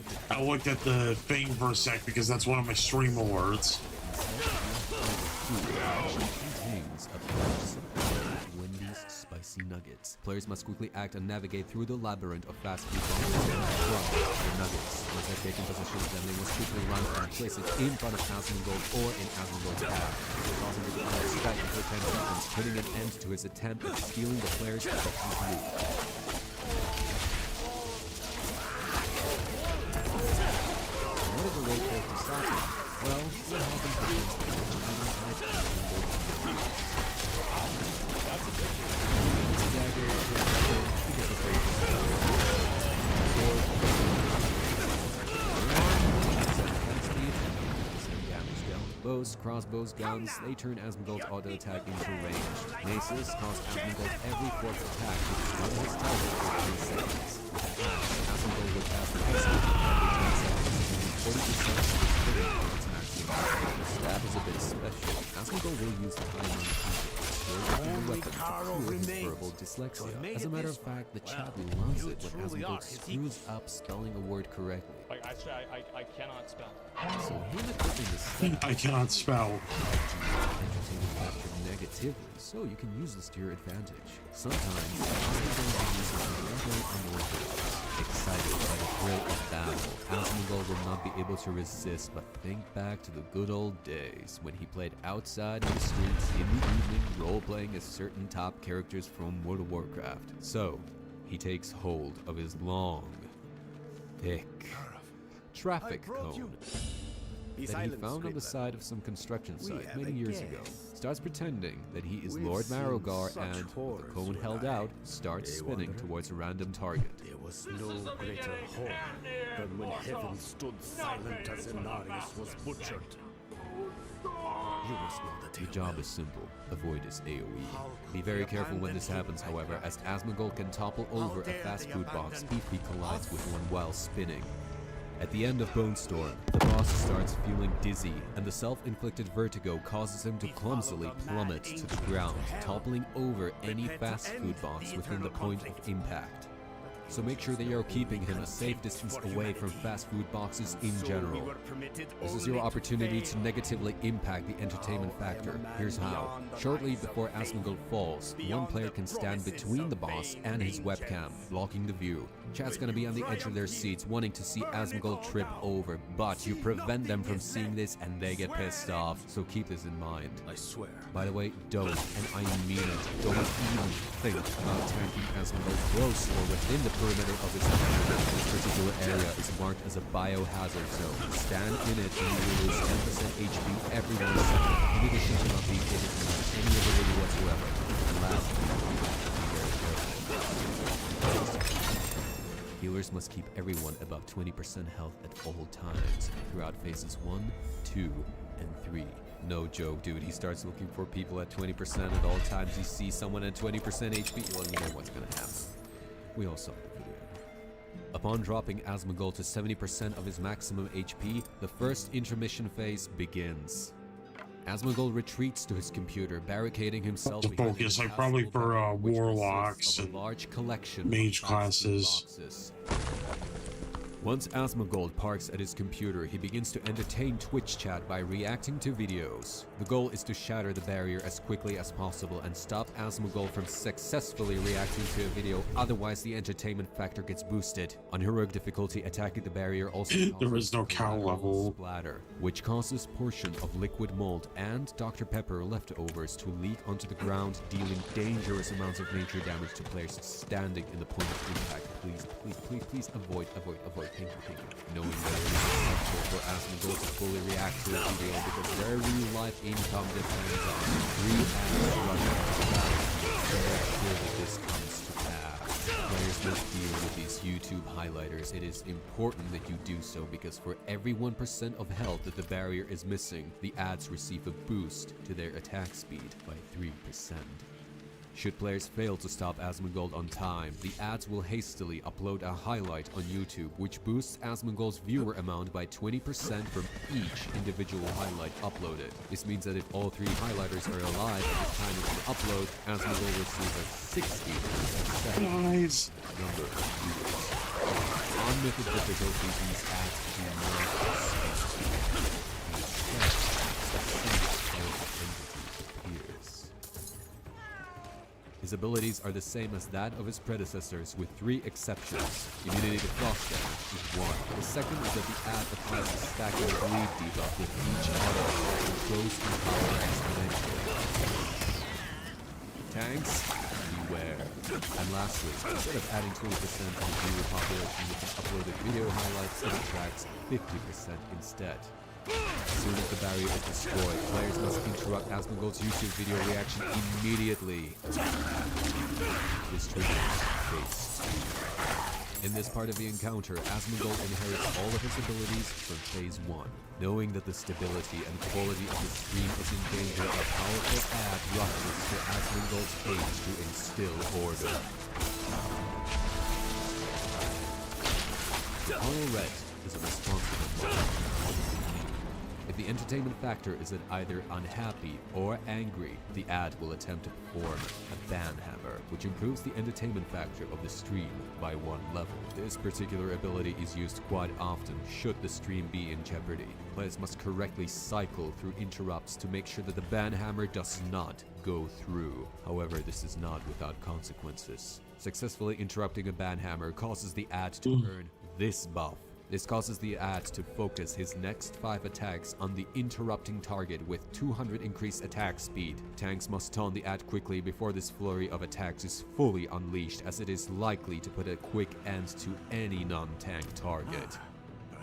thing for a sec because that's one of my stream alerts. Contains a large supply of Wendy's spicy nuggets. Players must quickly act and navigate through the labyrinth of fast food boxes and grab the nuggets. Once they've taken possession of them, they must quickly run and place it in front of Asmongold or in Asmongold's path, causing the player to strike for 10 seconds, putting an end to his attempt at stealing the player's effective loot. What if the raid fails to stop him? Well, what happens begins to change and I don't have bows, crossbows, guns, they turn Asmongold's auto attack into range. Maces cause Asmongold every fourth attack to run his target for 3 seconds. Asmongold will cast the missile every 10 seconds, meaning 40% of his hitting for its maximum. The stab is a bit special. Asmongold will use time on the weapon to cure his verbal dyslexia. As a matter of fact, the chat loves it when Asmongold screws up spelling a word correctly. Like, I cannot spell. So him equipping the stat I cannot spell. entertainment factor negatively, so you can use this to your advantage. Sometimes, Asmongold uses regular unorthodox. Excited by the thrill of battle, Asmongold will not be able to resist but think back to the good old days when he played outside in the streets in the evening, role-playing as certain top characters from World of Warcraft. So, he takes hold of his long, thick traffic cone that he found on the side of some construction site many years ago. Starts pretending that he is Lord Marogar and, with the cone held out, starts spinning towards a random target. There was no greater horror than when heaven stood silent as Inarius was butchered. You must know the The job is simple. Avoid his AoE. Be very careful when this happens, however, as Asmongold can topple over a fast food box if he collides with one while spinning. At the end of Bone Storm, the boss starts feeling dizzy, and the self-inflicted vertigo causes him to clumsily plummet to the ground, toppling over any fast food box within the point of impact. So make sure that you're keeping him a safe distance away from fast food boxes in general. This is your opportunity to negatively impact the entertainment factor. Here's how. Shortly before Asmongold falls, one player can stand between the boss and his webcam, blocking the view. Chat's gonna be on the edge of their seats wanting to see Asmongold trip over, but you prevent them from seeing this and they get pissed off, so keep this in mind. I swear. By the way, don't, and I mean it, don't even think about tanking Asmongold close or within the perimeter of his area. This particular area is marked as a biohazard zone. Stand in it and you will lose 10% HP every 1 second. In addition to not being able to use any ability whatsoever. And lastly, be very careful. Healers must keep everyone above 20% health at all times throughout phases 1, 2, and 3. No joke, dude. He starts looking for people at 20% at all times. He sees someone at 20% HP. Well, you know what's gonna happen. We all saw the video. Upon dropping Asmongold to 70% of his maximum HP, the first intermission phase begins. Asmongold retreats to his computer, barricading himself The behind focus, an like probably impassable for barrier which warlocks consists of a and large collection mage of boxes and classes. boxes. Once Asmongold parks at his computer, he begins to entertain Twitch chat by reacting to videos. The goal is to shatter the barrier as quickly as possible and stop Asmongold from successfully reacting to a video, otherwise the entertainment factor gets boosted. On heroic difficulty, attacking the barrier also There is no cow collateral level. splatter, which causes portion of liquid mold and Dr. Pepper leftovers to leak onto the ground, dealing dangerous amounts of nature damage to players standing in the point of impact. Please avoid. Thank you. Knowing that it is essential for Asmongold to fully react to a video because their real-life income depends on 3 ads running to make sure that this comes to pass. Players must deal with these YouTube highlighters. It is important that you do so because for every 1% of health that the barrier is missing, the ads receive a boost to their attack speed by 3%. Should players fail to stop Asmongold on time, the ads will hastily upload a highlight on YouTube, which boosts Asmongold's viewer amount by 20% from each individual highlight uploaded. This means that if all 3 highlighters are alive at the time of the upload, Asmongold receives a 60% Nice. number of viewers. On mythic difficulty, these ads do not disappear. Instead, a single entity appears. His abilities are the same as that of his predecessors, with 3 exceptions. Immunity to frost damage is 1. The second is that the ad applies a stacking bleed debuff with each auto and grows in power exponentially. Tanks, beware. And lastly, instead of adding 20% to the viewer population with an uploaded video highlights, it attracts 50% instead. As soon as the barrier is destroyed, players must interrupt Asmongold's YouTube video reaction immediately. This triggers phase 2. In this part of the encounter, Asmongold inherits all of his abilities from phase 1. Knowing that the stability and quality of the stream is in danger, a powerful ad rushes to Asmongold's aid to instill order. Hollow Red is a responsible monster. If the entertainment factor is at either unhappy or angry, the ad will attempt to perform a ban hammer, which improves the entertainment factor of the stream by 1 level. This particular ability is used quite often should the stream be in jeopardy. Players must correctly cycle through interrupts to make sure that the ban hammer does not go through. However, this is not without consequences. Successfully interrupting a ban hammer causes the ad to earn this buff. This causes the ad to focus his next 5 attacks on the interrupting target with 200 increased attack speed. Tanks must taunt the ad quickly before this flurry of attacks is fully unleashed, as it is likely to put a quick end to any non-tank target.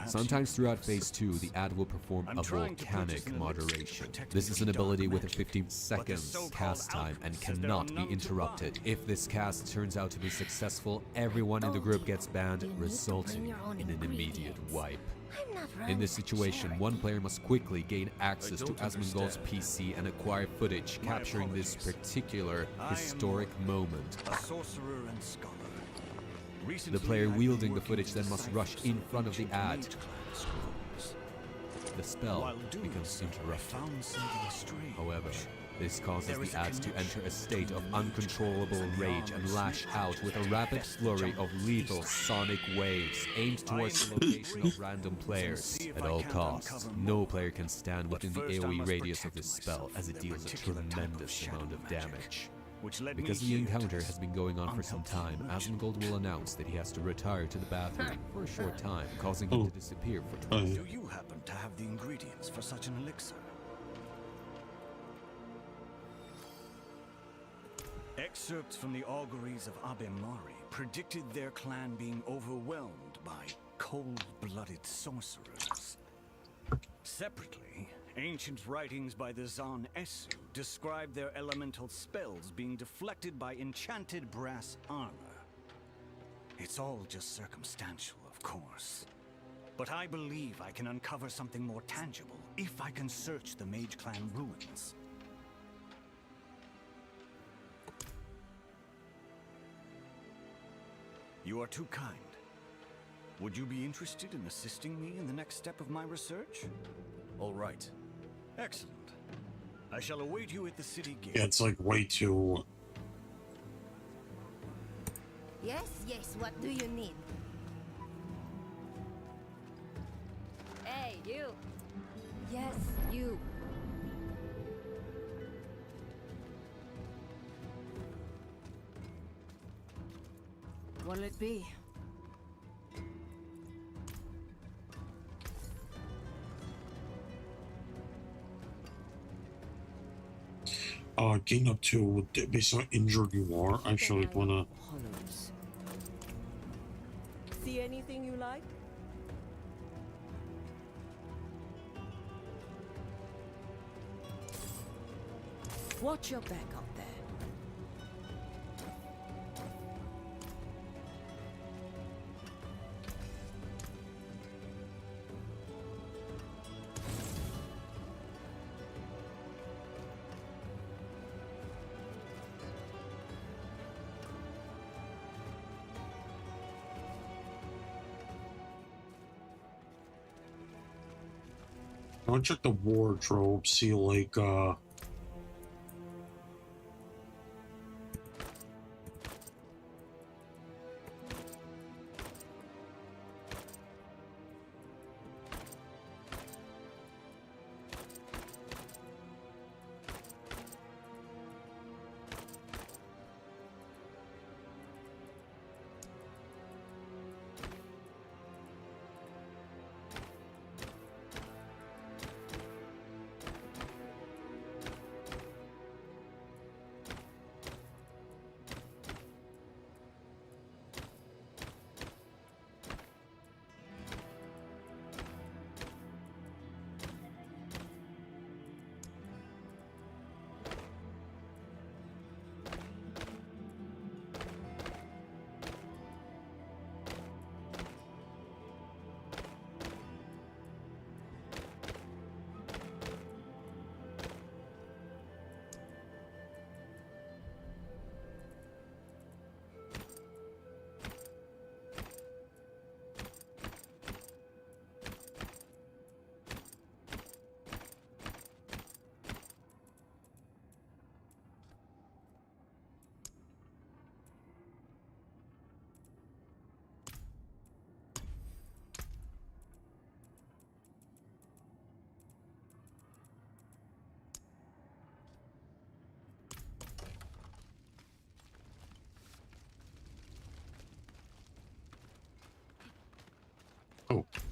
Sometimes throughout phase 2, the ad will perform a volcanic moderation. This is an ability with a 15 seconds cast time and cannot be interrupted. If this cast turns out to be successful, everyone in the group gets banned, resulting in an immediate wipe. In this situation, one player must quickly gain access to Asmongold's PC and acquire footage capturing this particular historic moment. A sorcerer and scholar. The player wielding the footage then must rush in front of the ad. The spell becomes interrupted. However, this causes the ads to enter a state of uncontrollable rage and lash out with a rapid flurry of lethal sonic waves aimed towards the location of random players. At all costs, no player can stand within the AoE radius of this spell, as it deals a tremendous amount of damage. Because the encounter has been going on for some time, Asmongold will announce that he has to retire to the bathroom for a short time, causing him to disappear for 20 Do you happen to have the ingredients for such an elixir? Excerpts from the auguries of Abemari predicted their clan being overwhelmed by cold-blooded sorcerers. Separately, ancient writings by the Zan Esu describe their elemental spells being deflected by enchanted brass armor. It's all just circumstantial, of course. But I believe I can uncover something more tangible if I can search the Mage Clan ruins. You are too kind. Would you be interested in assisting me in the next step of my research? All right. Excellent. I shall await you at the city gate. Yeah, it's like way too. Yes, yes, what do you need? Hey, you! Yes, you. What'll it be? Gain up to based on how injured you are. Actually, wanna. Hollows. See anything you like? Watch your back out there. I want to check the wardrobe, see like oh,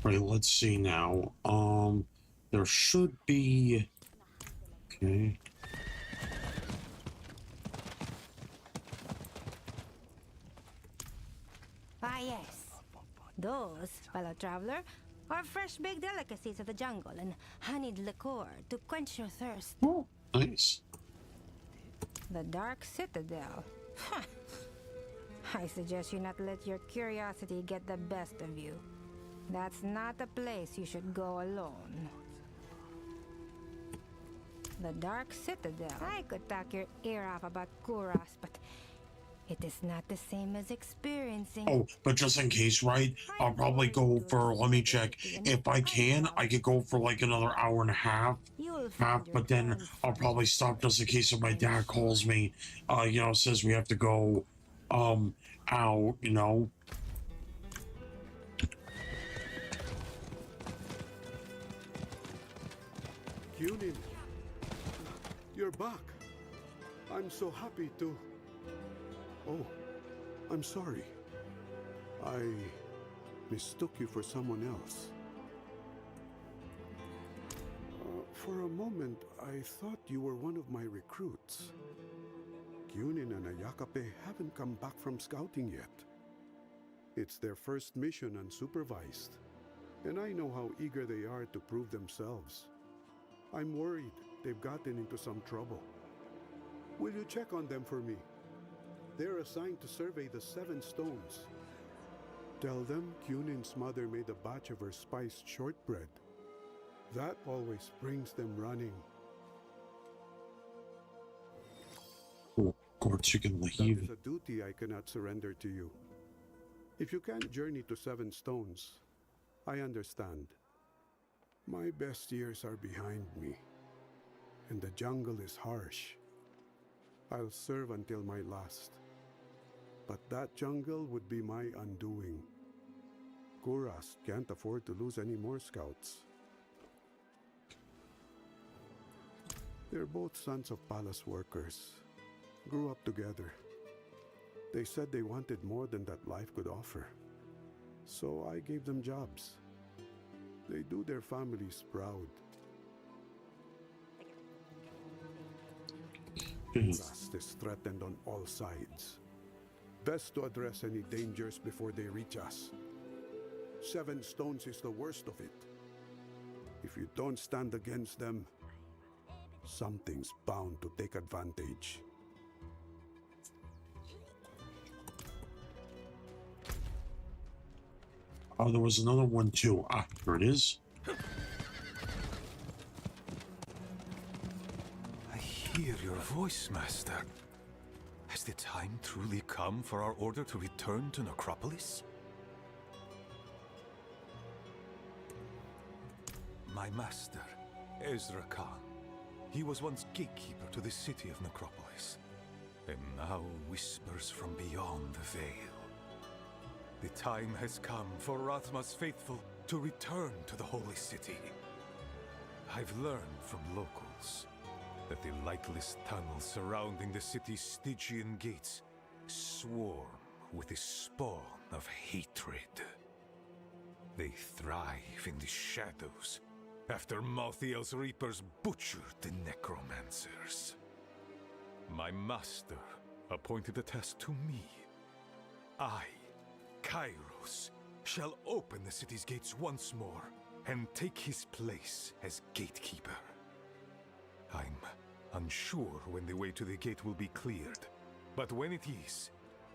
right, let's see now. There should be. Okay. Ah, yes. Those, fellow traveler, are fresh baked delicacies of the jungle and honeyed liqueur to quench your thirst. Oh, nice. The Dark Citadel. I suggest you not let your curiosity get the best of you. That's not a place you should go alone. The Dark Citadel. I could talk your ear off about Kuras, but it is not the same as experiencing. Oh, but just in case, right? I'll probably go for. Let me check. If I can, I could go for like another hour and a half. But then I'll probably stop just in case if my dad calls me, says we have to go, out, Yunin, you're back. I'm so happy to. Oh, I'm sorry. I mistook you for someone else. For a moment, I thought you were one of my recruits. Yunin and Ayakape haven't come back from scouting yet. It's their first mission unsupervised, and I know how eager they are to prove themselves. I'm worried they've gotten into some trouble. Will you check on them for me? They're assigned to survey the 7 stones. Tell them Kunin's mother made a batch of her spiced shortbread. That always brings them running. Oh, of course, you can That leave. is a duty I cannot surrender to you. If you can't journey to Seven Stones, I understand. My best years are behind me, and the jungle is harsh. I'll serve until my last. But that jungle would be my undoing. Kuras can't afford to lose any more scouts. They're both sons of palace workers. Grew up together. They said they wanted more than that life could offer. So I gave them jobs. They do their families proud. Trust is threatened on all sides. Best to address any dangers before they reach us. Seven Stones is the worst of it. If you don't stand against them, something's bound to take advantage. Oh, there was another one too. Ah, here it is. I hear your voice, Master. Has the time truly come for our order to return to Necropolis? My master, Ezra Khan. He was once gatekeeper to the city of Necropolis, and now whispers from beyond the veil. The time has come for Rathma's faithful to return to the holy city. I've learned from locals that the lightless tunnels surrounding the city's Stygian gates swarm with the spawn of hatred. They thrive in the shadows after Malthiel's reapers butchered the necromancers. My master appointed a task to me. I, Kairos, shall open the city's gates once more and take his place as gatekeeper. I'm unsure when the way to the gate will be cleared, but when it is,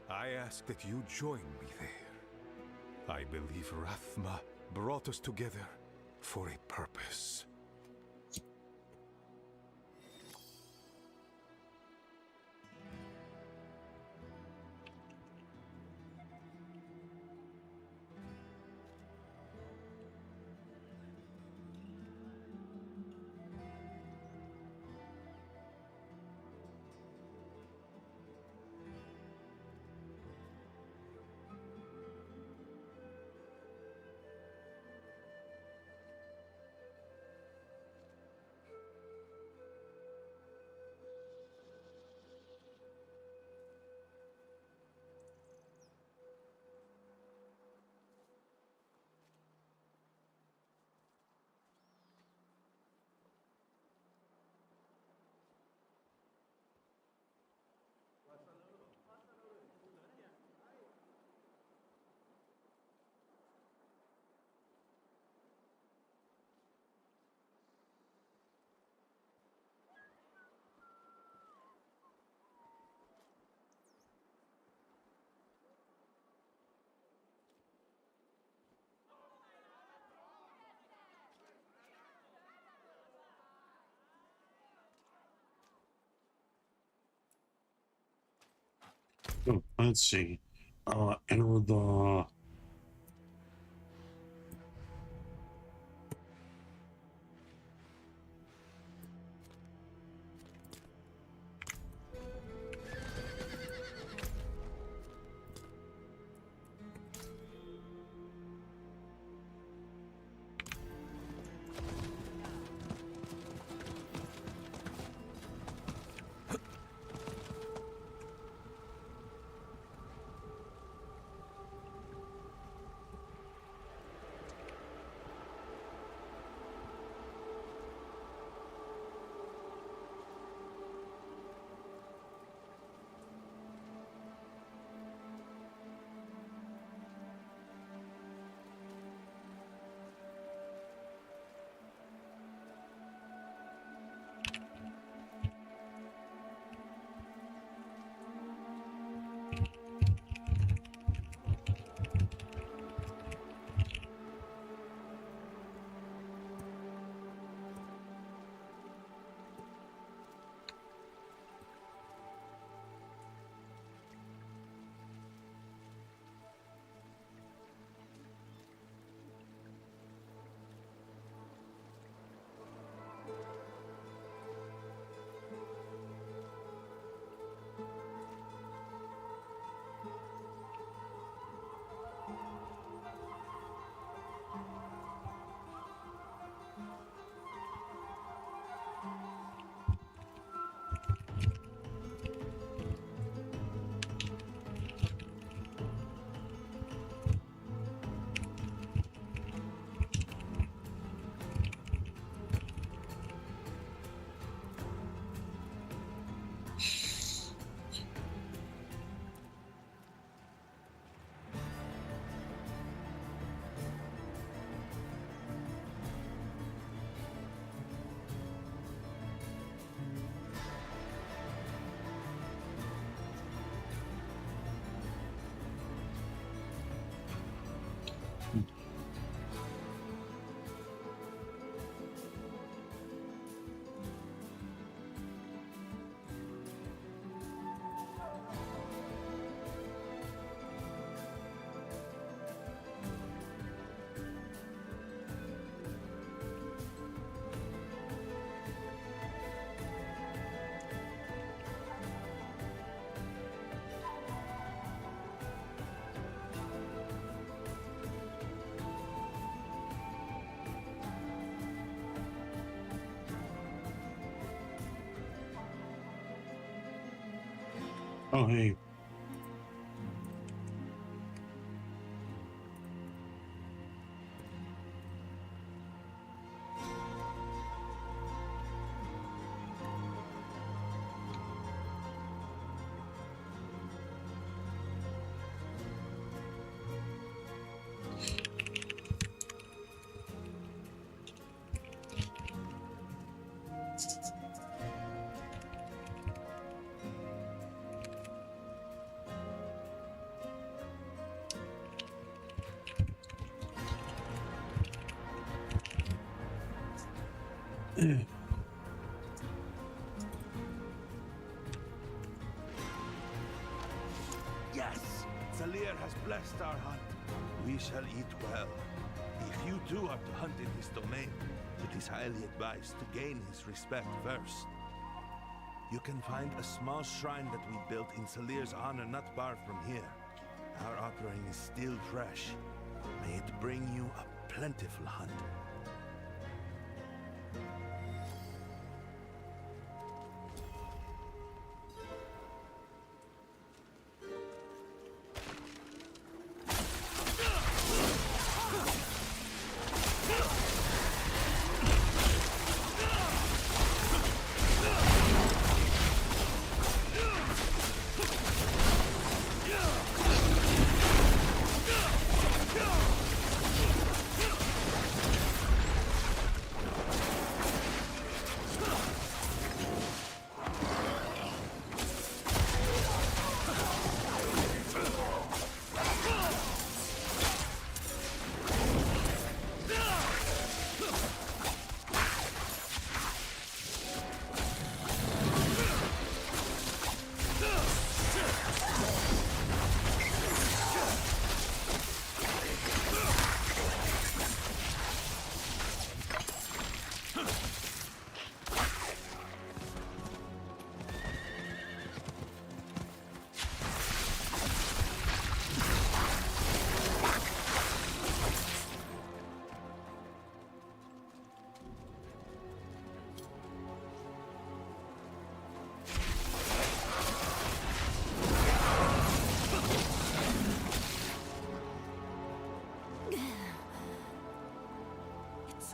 I ask that you join me there. I believe Rathma brought us together for a purpose. Oh, let's see. Enter the... Oh, hey. Yes! Salir has blessed our hunt. We shall eat well. If you too are to hunt in his domain, it is highly advised to gain his respect first. You can find a small shrine that we built in Salir's honor not far from here. Our offering is still fresh. May it bring you a plentiful hunt.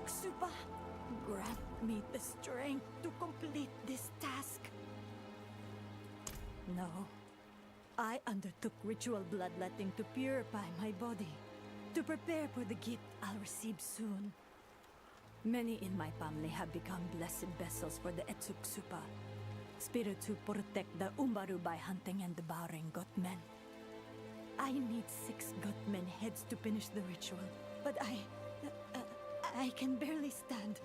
Supa, grant me the strength to complete this task. No, I undertook ritual bloodletting to purify my body, to prepare for the gift I'll receive soon. Many in my family have become blessed vessels for the Supa, spirits who protect the Umbaru by hunting and devouring goatmen. I need 6 goatmen heads to finish the ritual, but I can barely stand.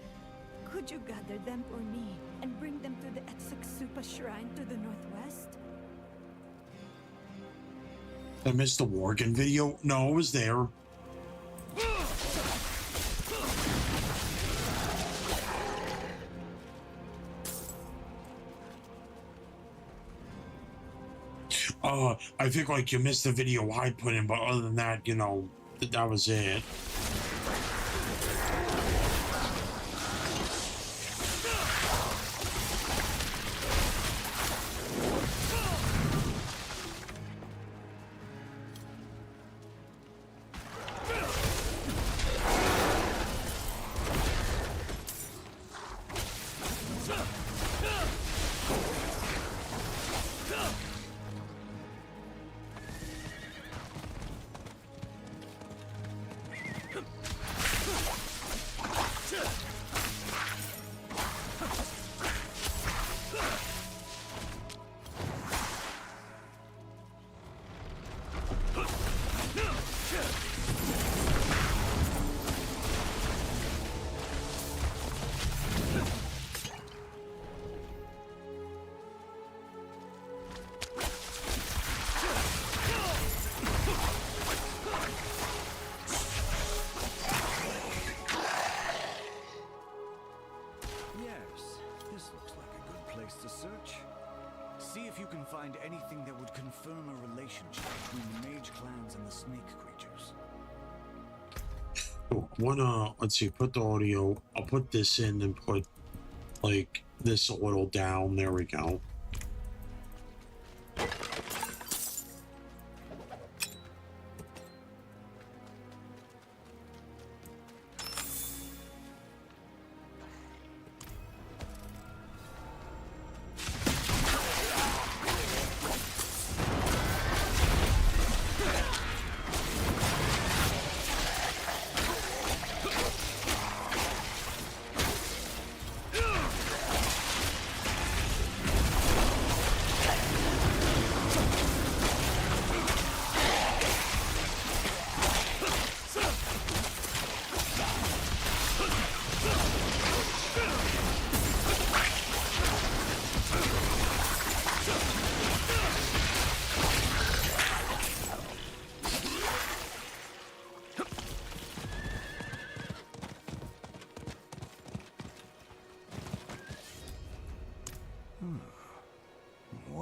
Could you gather them for me and bring them to the Supa shrine to the northwest? I missed the Worgen video. No, it was there. I think like you missed the video I put in, but other than that, you know, that was it. Find anything that would confirm a relationship between the mage clans and the snake creatures. Oh, let's see, put the audio. I'll put this in and put like this a little down. There we go.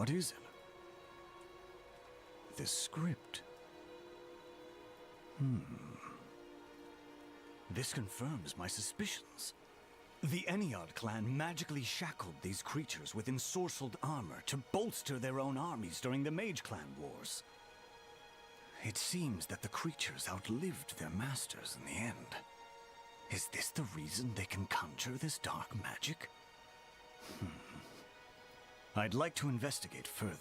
What is it? This script. This confirms my suspicions. The Eniard clan magically shackled these creatures with ensorcelled armor to bolster their own armies during the Mage Clan wars. It seems that the creatures outlived their masters in the end. Is this the reason they can conjure this dark magic? I'd like to investigate further.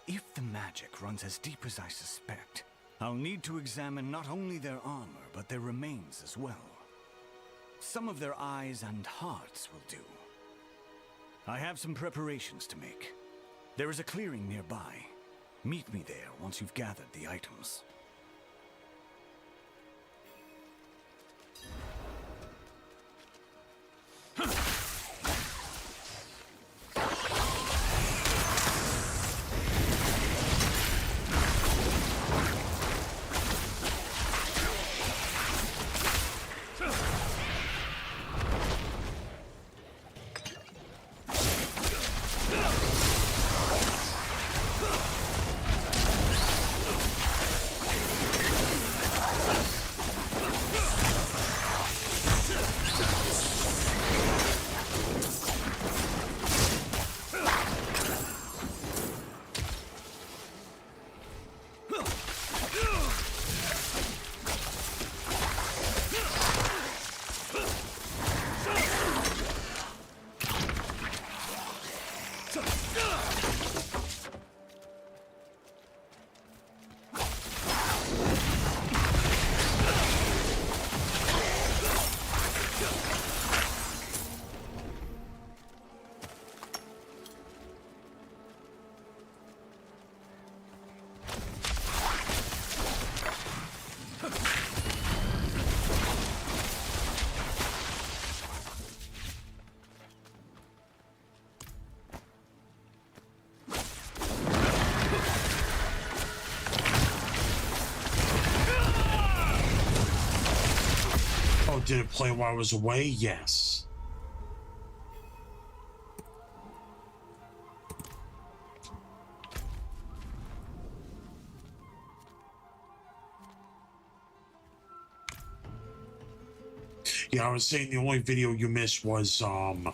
If the magic runs as deep as I suspect, I'll need to examine not only their armor, but their remains as well. Some of their eyes and hearts will do. I have some preparations to make. There is a clearing nearby. Meet me there once you've gathered the items. Did it play while I was away? Yes. Yeah, I was saying the only video you missed was like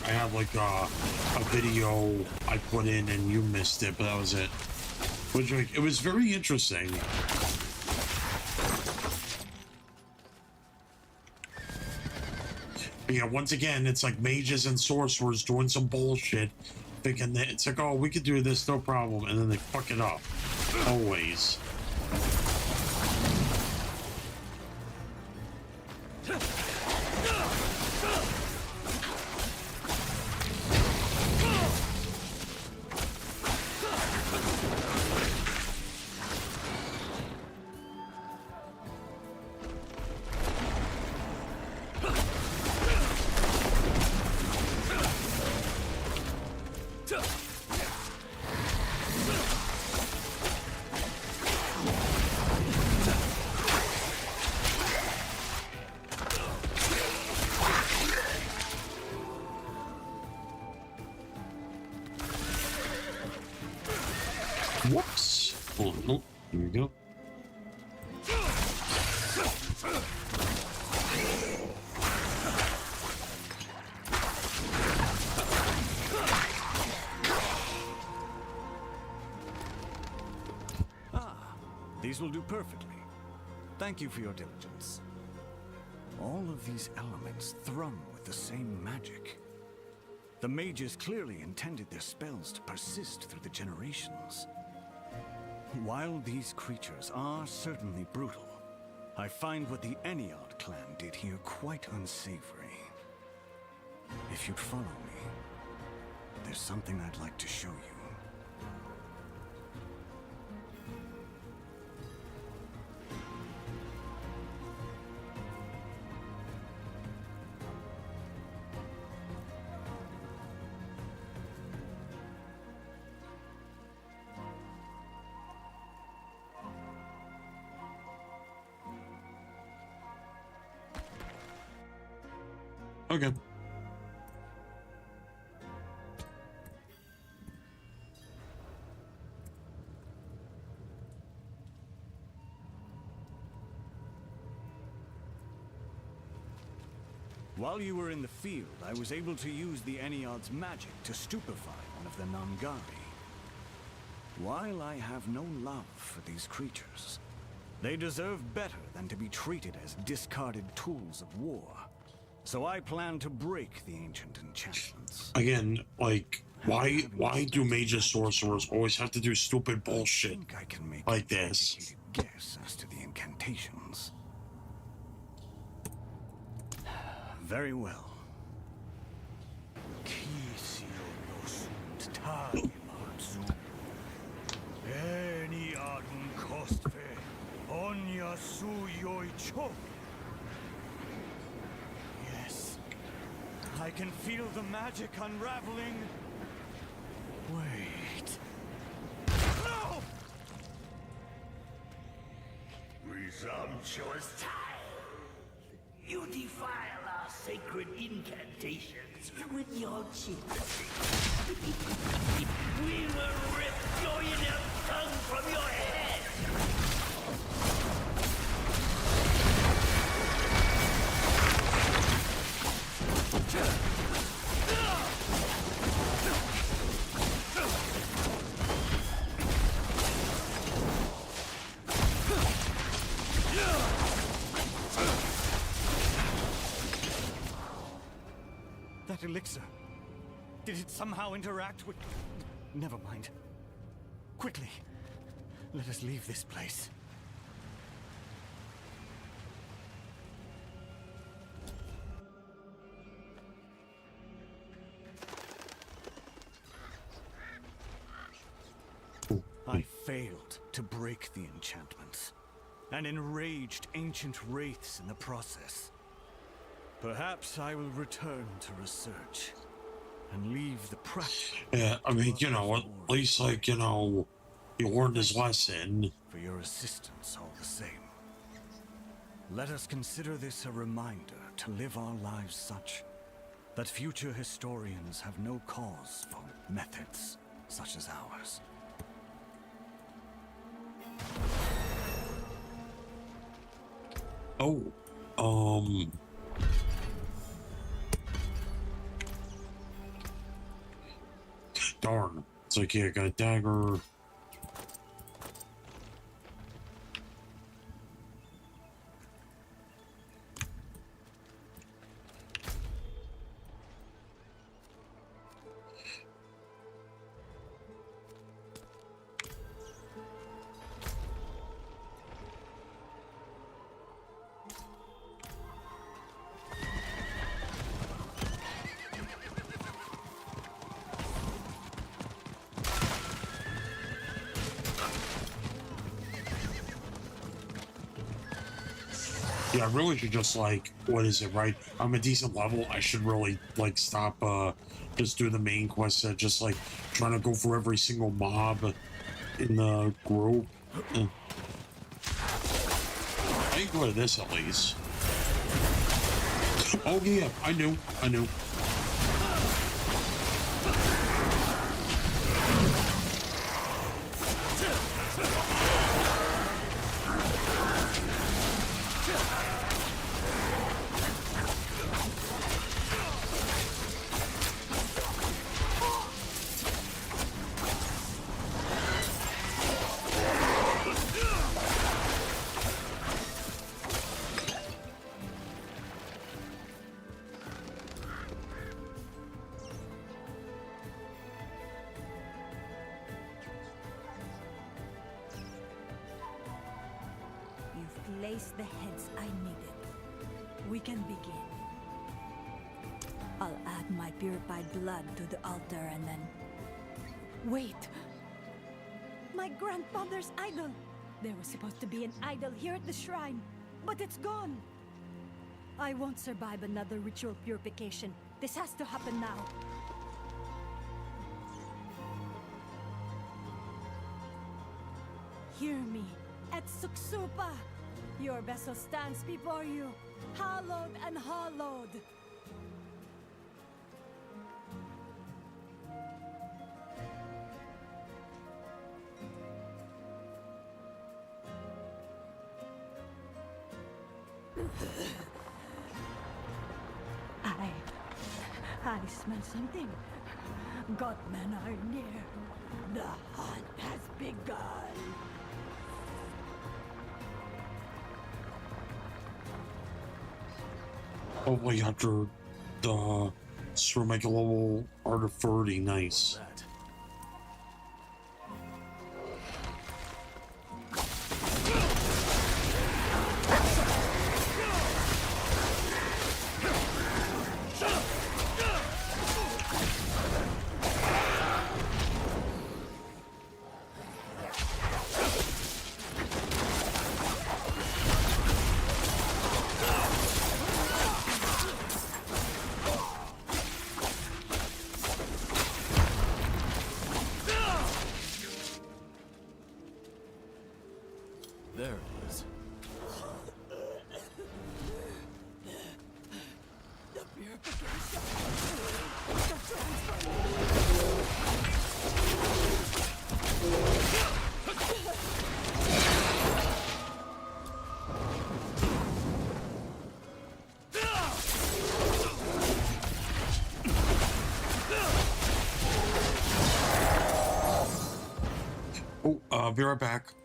I had like a video I put in and you missed it, but that was it. Which like, it was very interesting. But yeah, once again, it's like mages and sorcerers doing some bullshit, thinking that it's like, oh, we could do this, no problem, and then they fuck it up. Always. Whoops. Oh, nope. Here we go. These will do perfectly. Thank you for your diligence. All of these elements thrum with the same magic. The mages clearly intended their spells to persist through the generations. While these creatures are certainly brutal, I find what the Eniard clan did here quite unsavory. If you'd follow me, there's something I'd like to show you. Okay. While you were in the field, I was able to use the Ennead's magic to stupefy one of the Nangari. While I have no love for these creatures, they deserve better than to be treated as discarded tools of war. So I plan to break the ancient enchantments. Again, like, why do major sorcerers always have to do stupid bullshit like this? Guess as to the incantations. Very well. Yes. I can feel the magic unraveling. Wait. No! Presumptuous child! You defile our sacred incantations with your chin. We will rip your inept tongue from your head! That elixir. Did it somehow interact with... Never mind. Quickly. Let us leave this place. I failed to break the enchantments, and enraged ancient wraiths in the process. Perhaps I will return to research, and leave the practice. Yeah, I mean, you know, at least, like, you know, he learned his lesson. For your assistance all the same. Let us consider this a reminder to live our lives such that future historians have no cause for methods such as ours. Oh, darn. It's like, yeah, I got a dagger. Yeah, I really should just, like, what is it, right? I'm a decent level. I should really, like, stop, just do the main quest, just, like, trying to go for every single mob in the group. I ain't good at this, at least. Oh, yeah, I knew. You've placed the heads I needed. We can begin. I'll add my purified blood to the altar and then... Wait! My grandfather's idol! There was supposed to be an idol here at the shrine, but it's gone! I won't survive another ritual purification. This has to happen now. Hear me, at Suksupa! Your vessel stands before you, hallowed and hollowed! I smell something. Godmen are near. The hunt has begun. Oh, we have to sort of make a level art of 30. Nice. There it is. The purification. The Oh, be right back.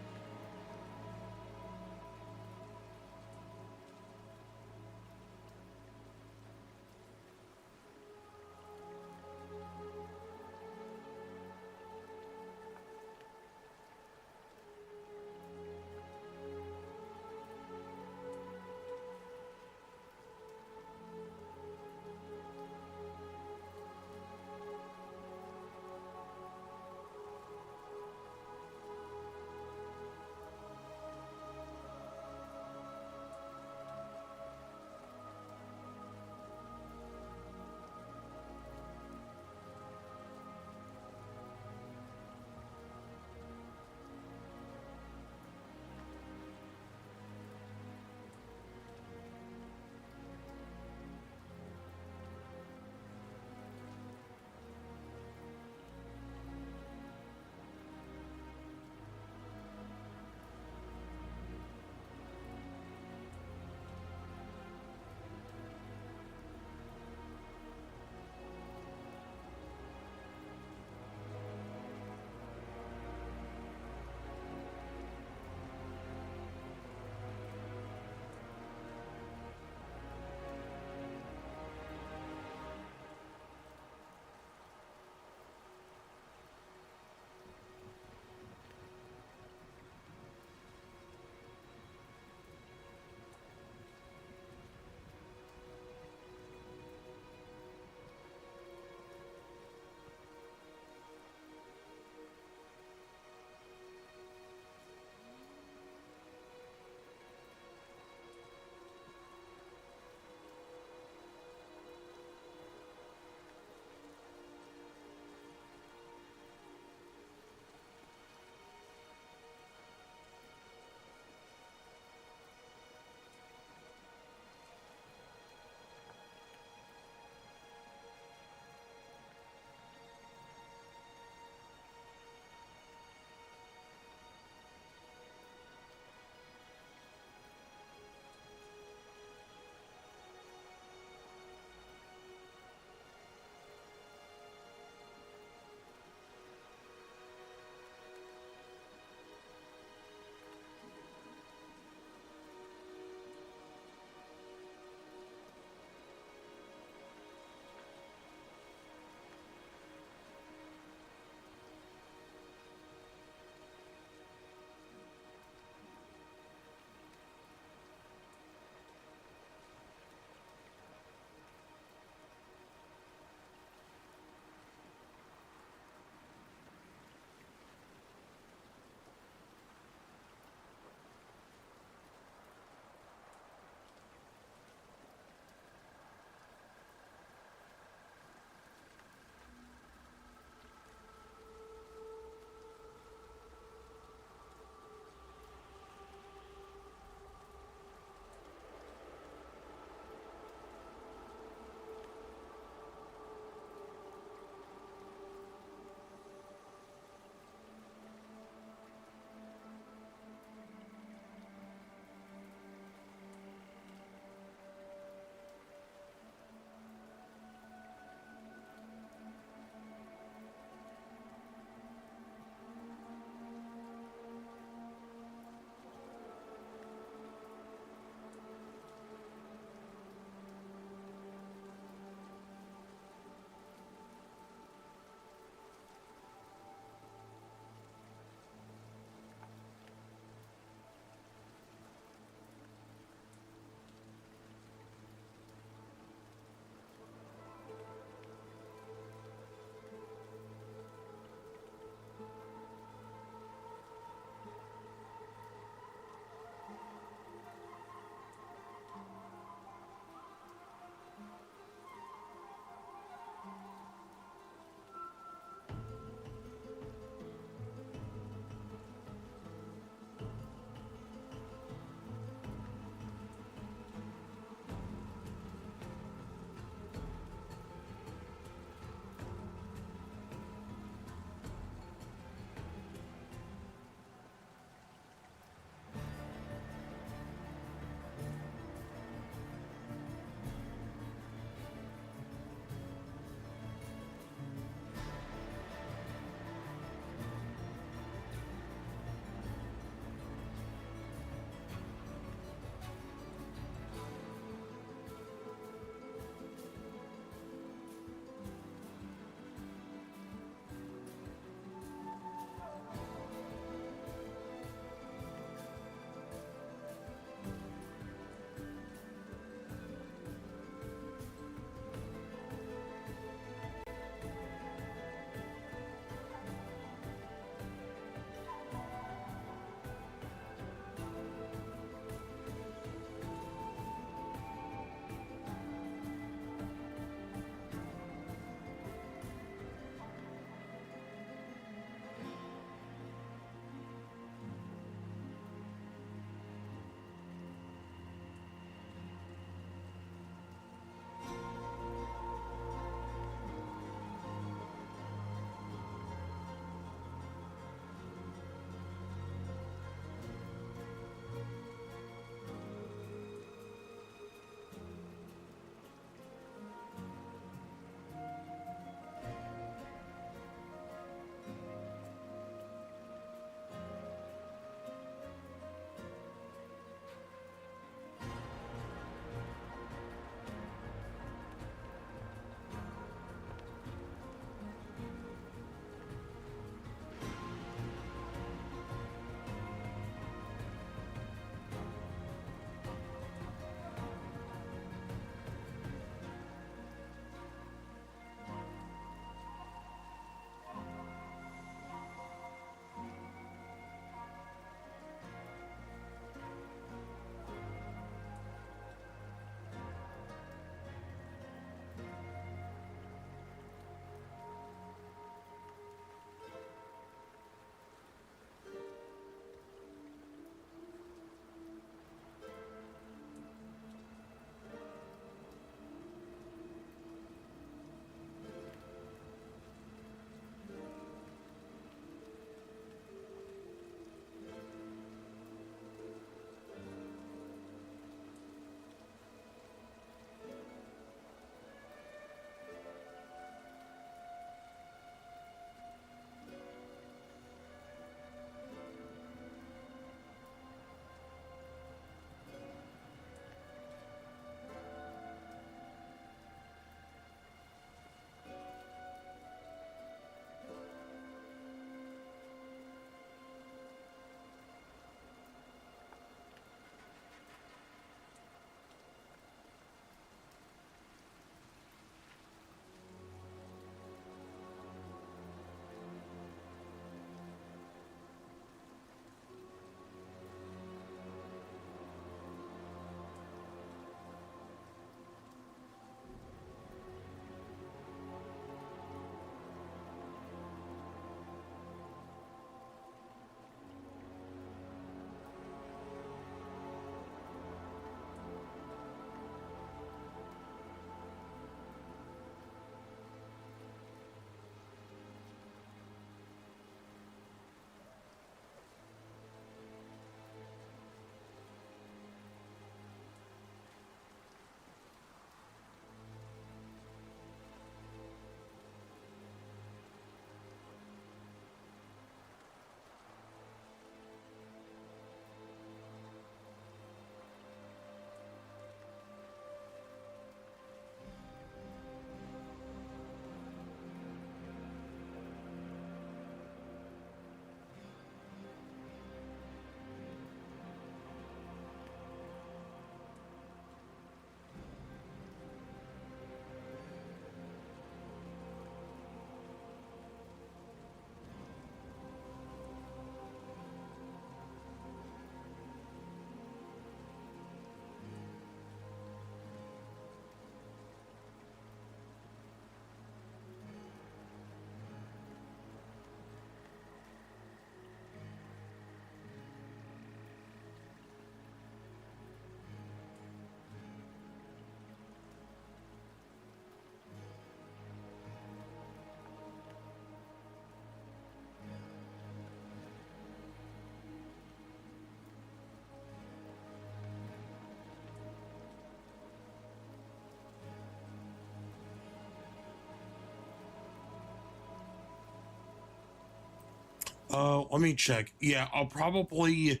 Let me check. Yeah, I'll probably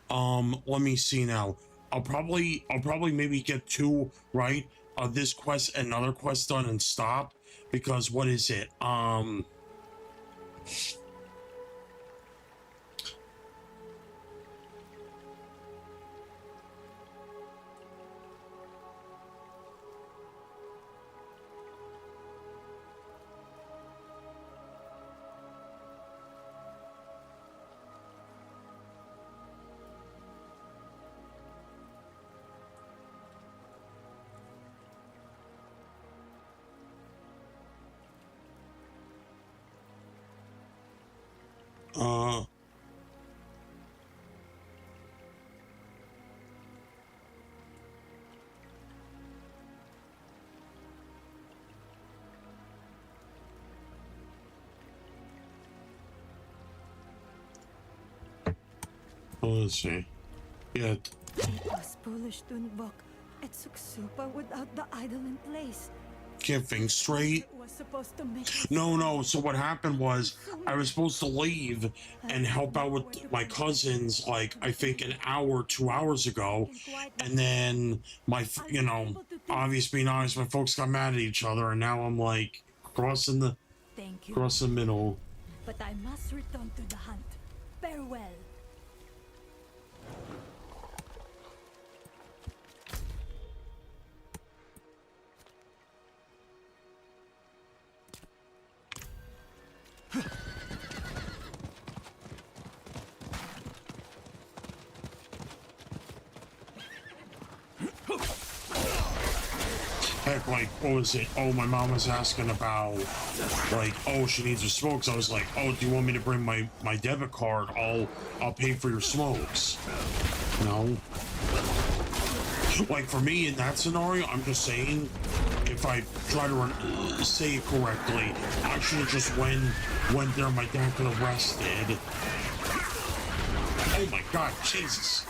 let me see now. I'll probably maybe get two, right? This quest, another quest done and stop, because what is it? Uh, let's see. Yeah. It was foolish to invoke Etsuxupa without the idol in place. Can't think straight. It was supposed to make No. So what happened was I was supposed to leave and help out with my cousins, like I think an hour, 2 hours ago, and then obvious being honest, my folks got mad at each other, and now I'm like crossing the middle. But I must return to the hunt. Farewell. Heck, like, what was it? Oh, my mom was asking about, like, oh, she needs her smokes. I was like, oh, do you want me to bring my debit card? I'll pay for your smokes. No. Like, for me, in that scenario, I'm just saying, if I try to say it correctly, I should have just went there, my dad could have rested. Oh my god, Jesus.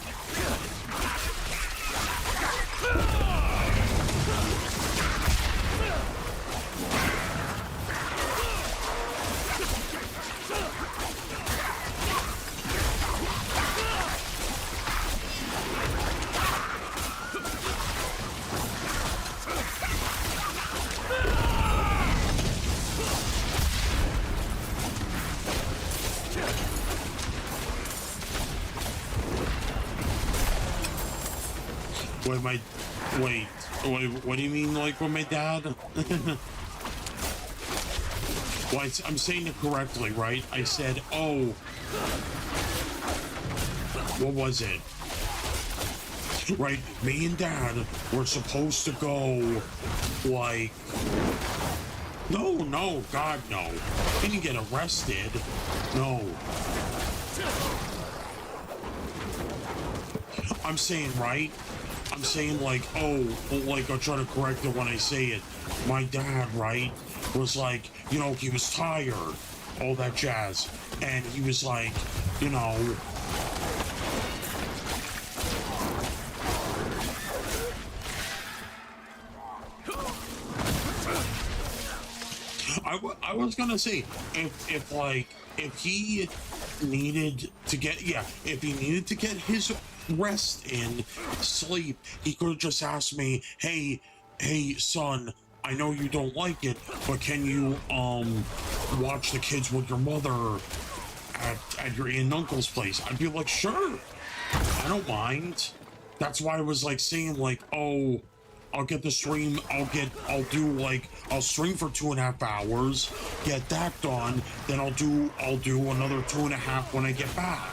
What do you mean, like, with my dad? Well, I'm saying it correctly, right? I said, oh, what was it? Right, me and dad were supposed to go, like, no, God, no. He didn't get arrested. No. I'm saying, right? I'm saying, like, oh, like, I'll try to correct it when I say it. My dad, right, was like, you know, he was tired, all that jazz. And he was like, you know, I was gonna say, if he needed to get, if he needed to get his rest in, sleep, he could have just asked me, hey, son, I know you don't like it, but can you, watch the kids with your mother at your aunt and uncle's place? I'd be like, sure, I don't mind. That's why I was, like, saying, like, oh, I'll get the stream, I'll stream for 2.5 hours, get that done, then I'll do another 2.5 when I get back.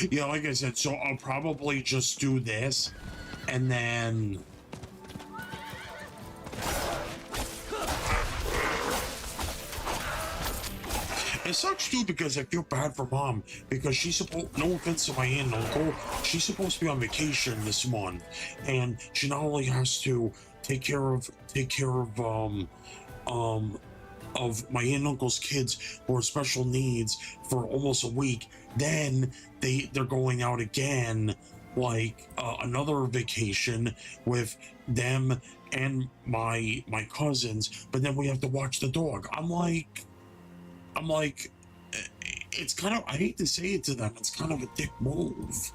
Yeah, like I said, so I'll probably just do this and then it sucks too because I feel bad for mom because she's supposed, no offense to my aunt and uncle, she's supposed to be on vacation this month, and she not only has to take care of my aunt and uncle's kids who are special needs for almost a week. Then they're going out again, like another vacation with them and my cousins. But then we have to watch the dog. I'm like, it's kind of, I hate to say it to them, it's kind of a dick move.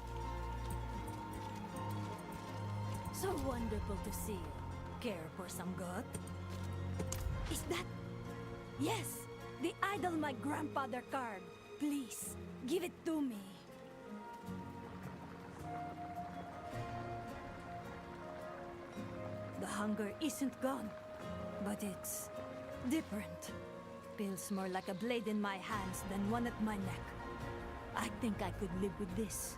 So wonderful to see you. Care for some good? Is that... Yes! The idol my grandfather carved. Please, give it to me. The hunger isn't gone, but it's different. Feels more like a blade in my hands than one at my neck. I think I could live with this.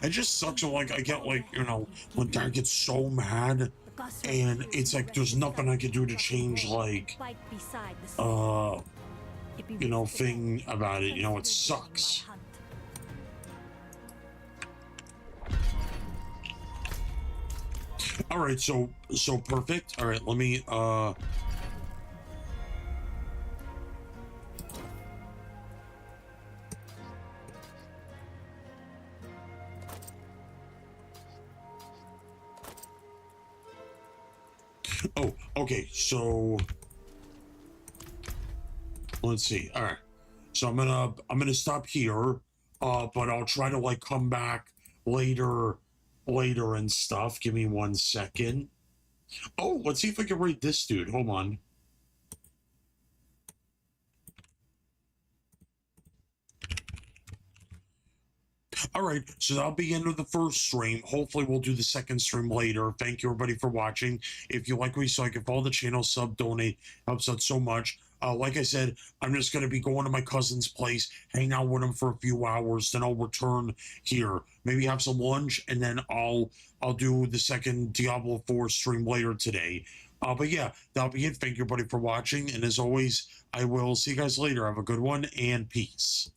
It just sucks when, like, I get, like, you know, when Dad gets so mad and it's like there's nothing I can do to change, like, you know, thing about it. You know, it sucks. All right, so perfect. All right, let me oh, okay, so let's see. All right, so I'm gonna stop here, but I'll try to like come back later and stuff. Give me 1 second. Oh, let's see if I can rate this dude. Hold on. All right, so that'll be the end of the first stream. Hopefully, we'll do the second stream later. Thank you, everybody, for watching. If you like what you saw, give all the channel, sub, donate, helps out so much. Like I said, I'm just going to be going to my cousin's place, hang out with him for a few hours, then I'll return here. Maybe have some lunch, and then I'll do the second Diablo 4 stream later today. But yeah, that'll be it. Thank you, everybody, for watching. And as always, I will see you guys later. Have a good one, and peace.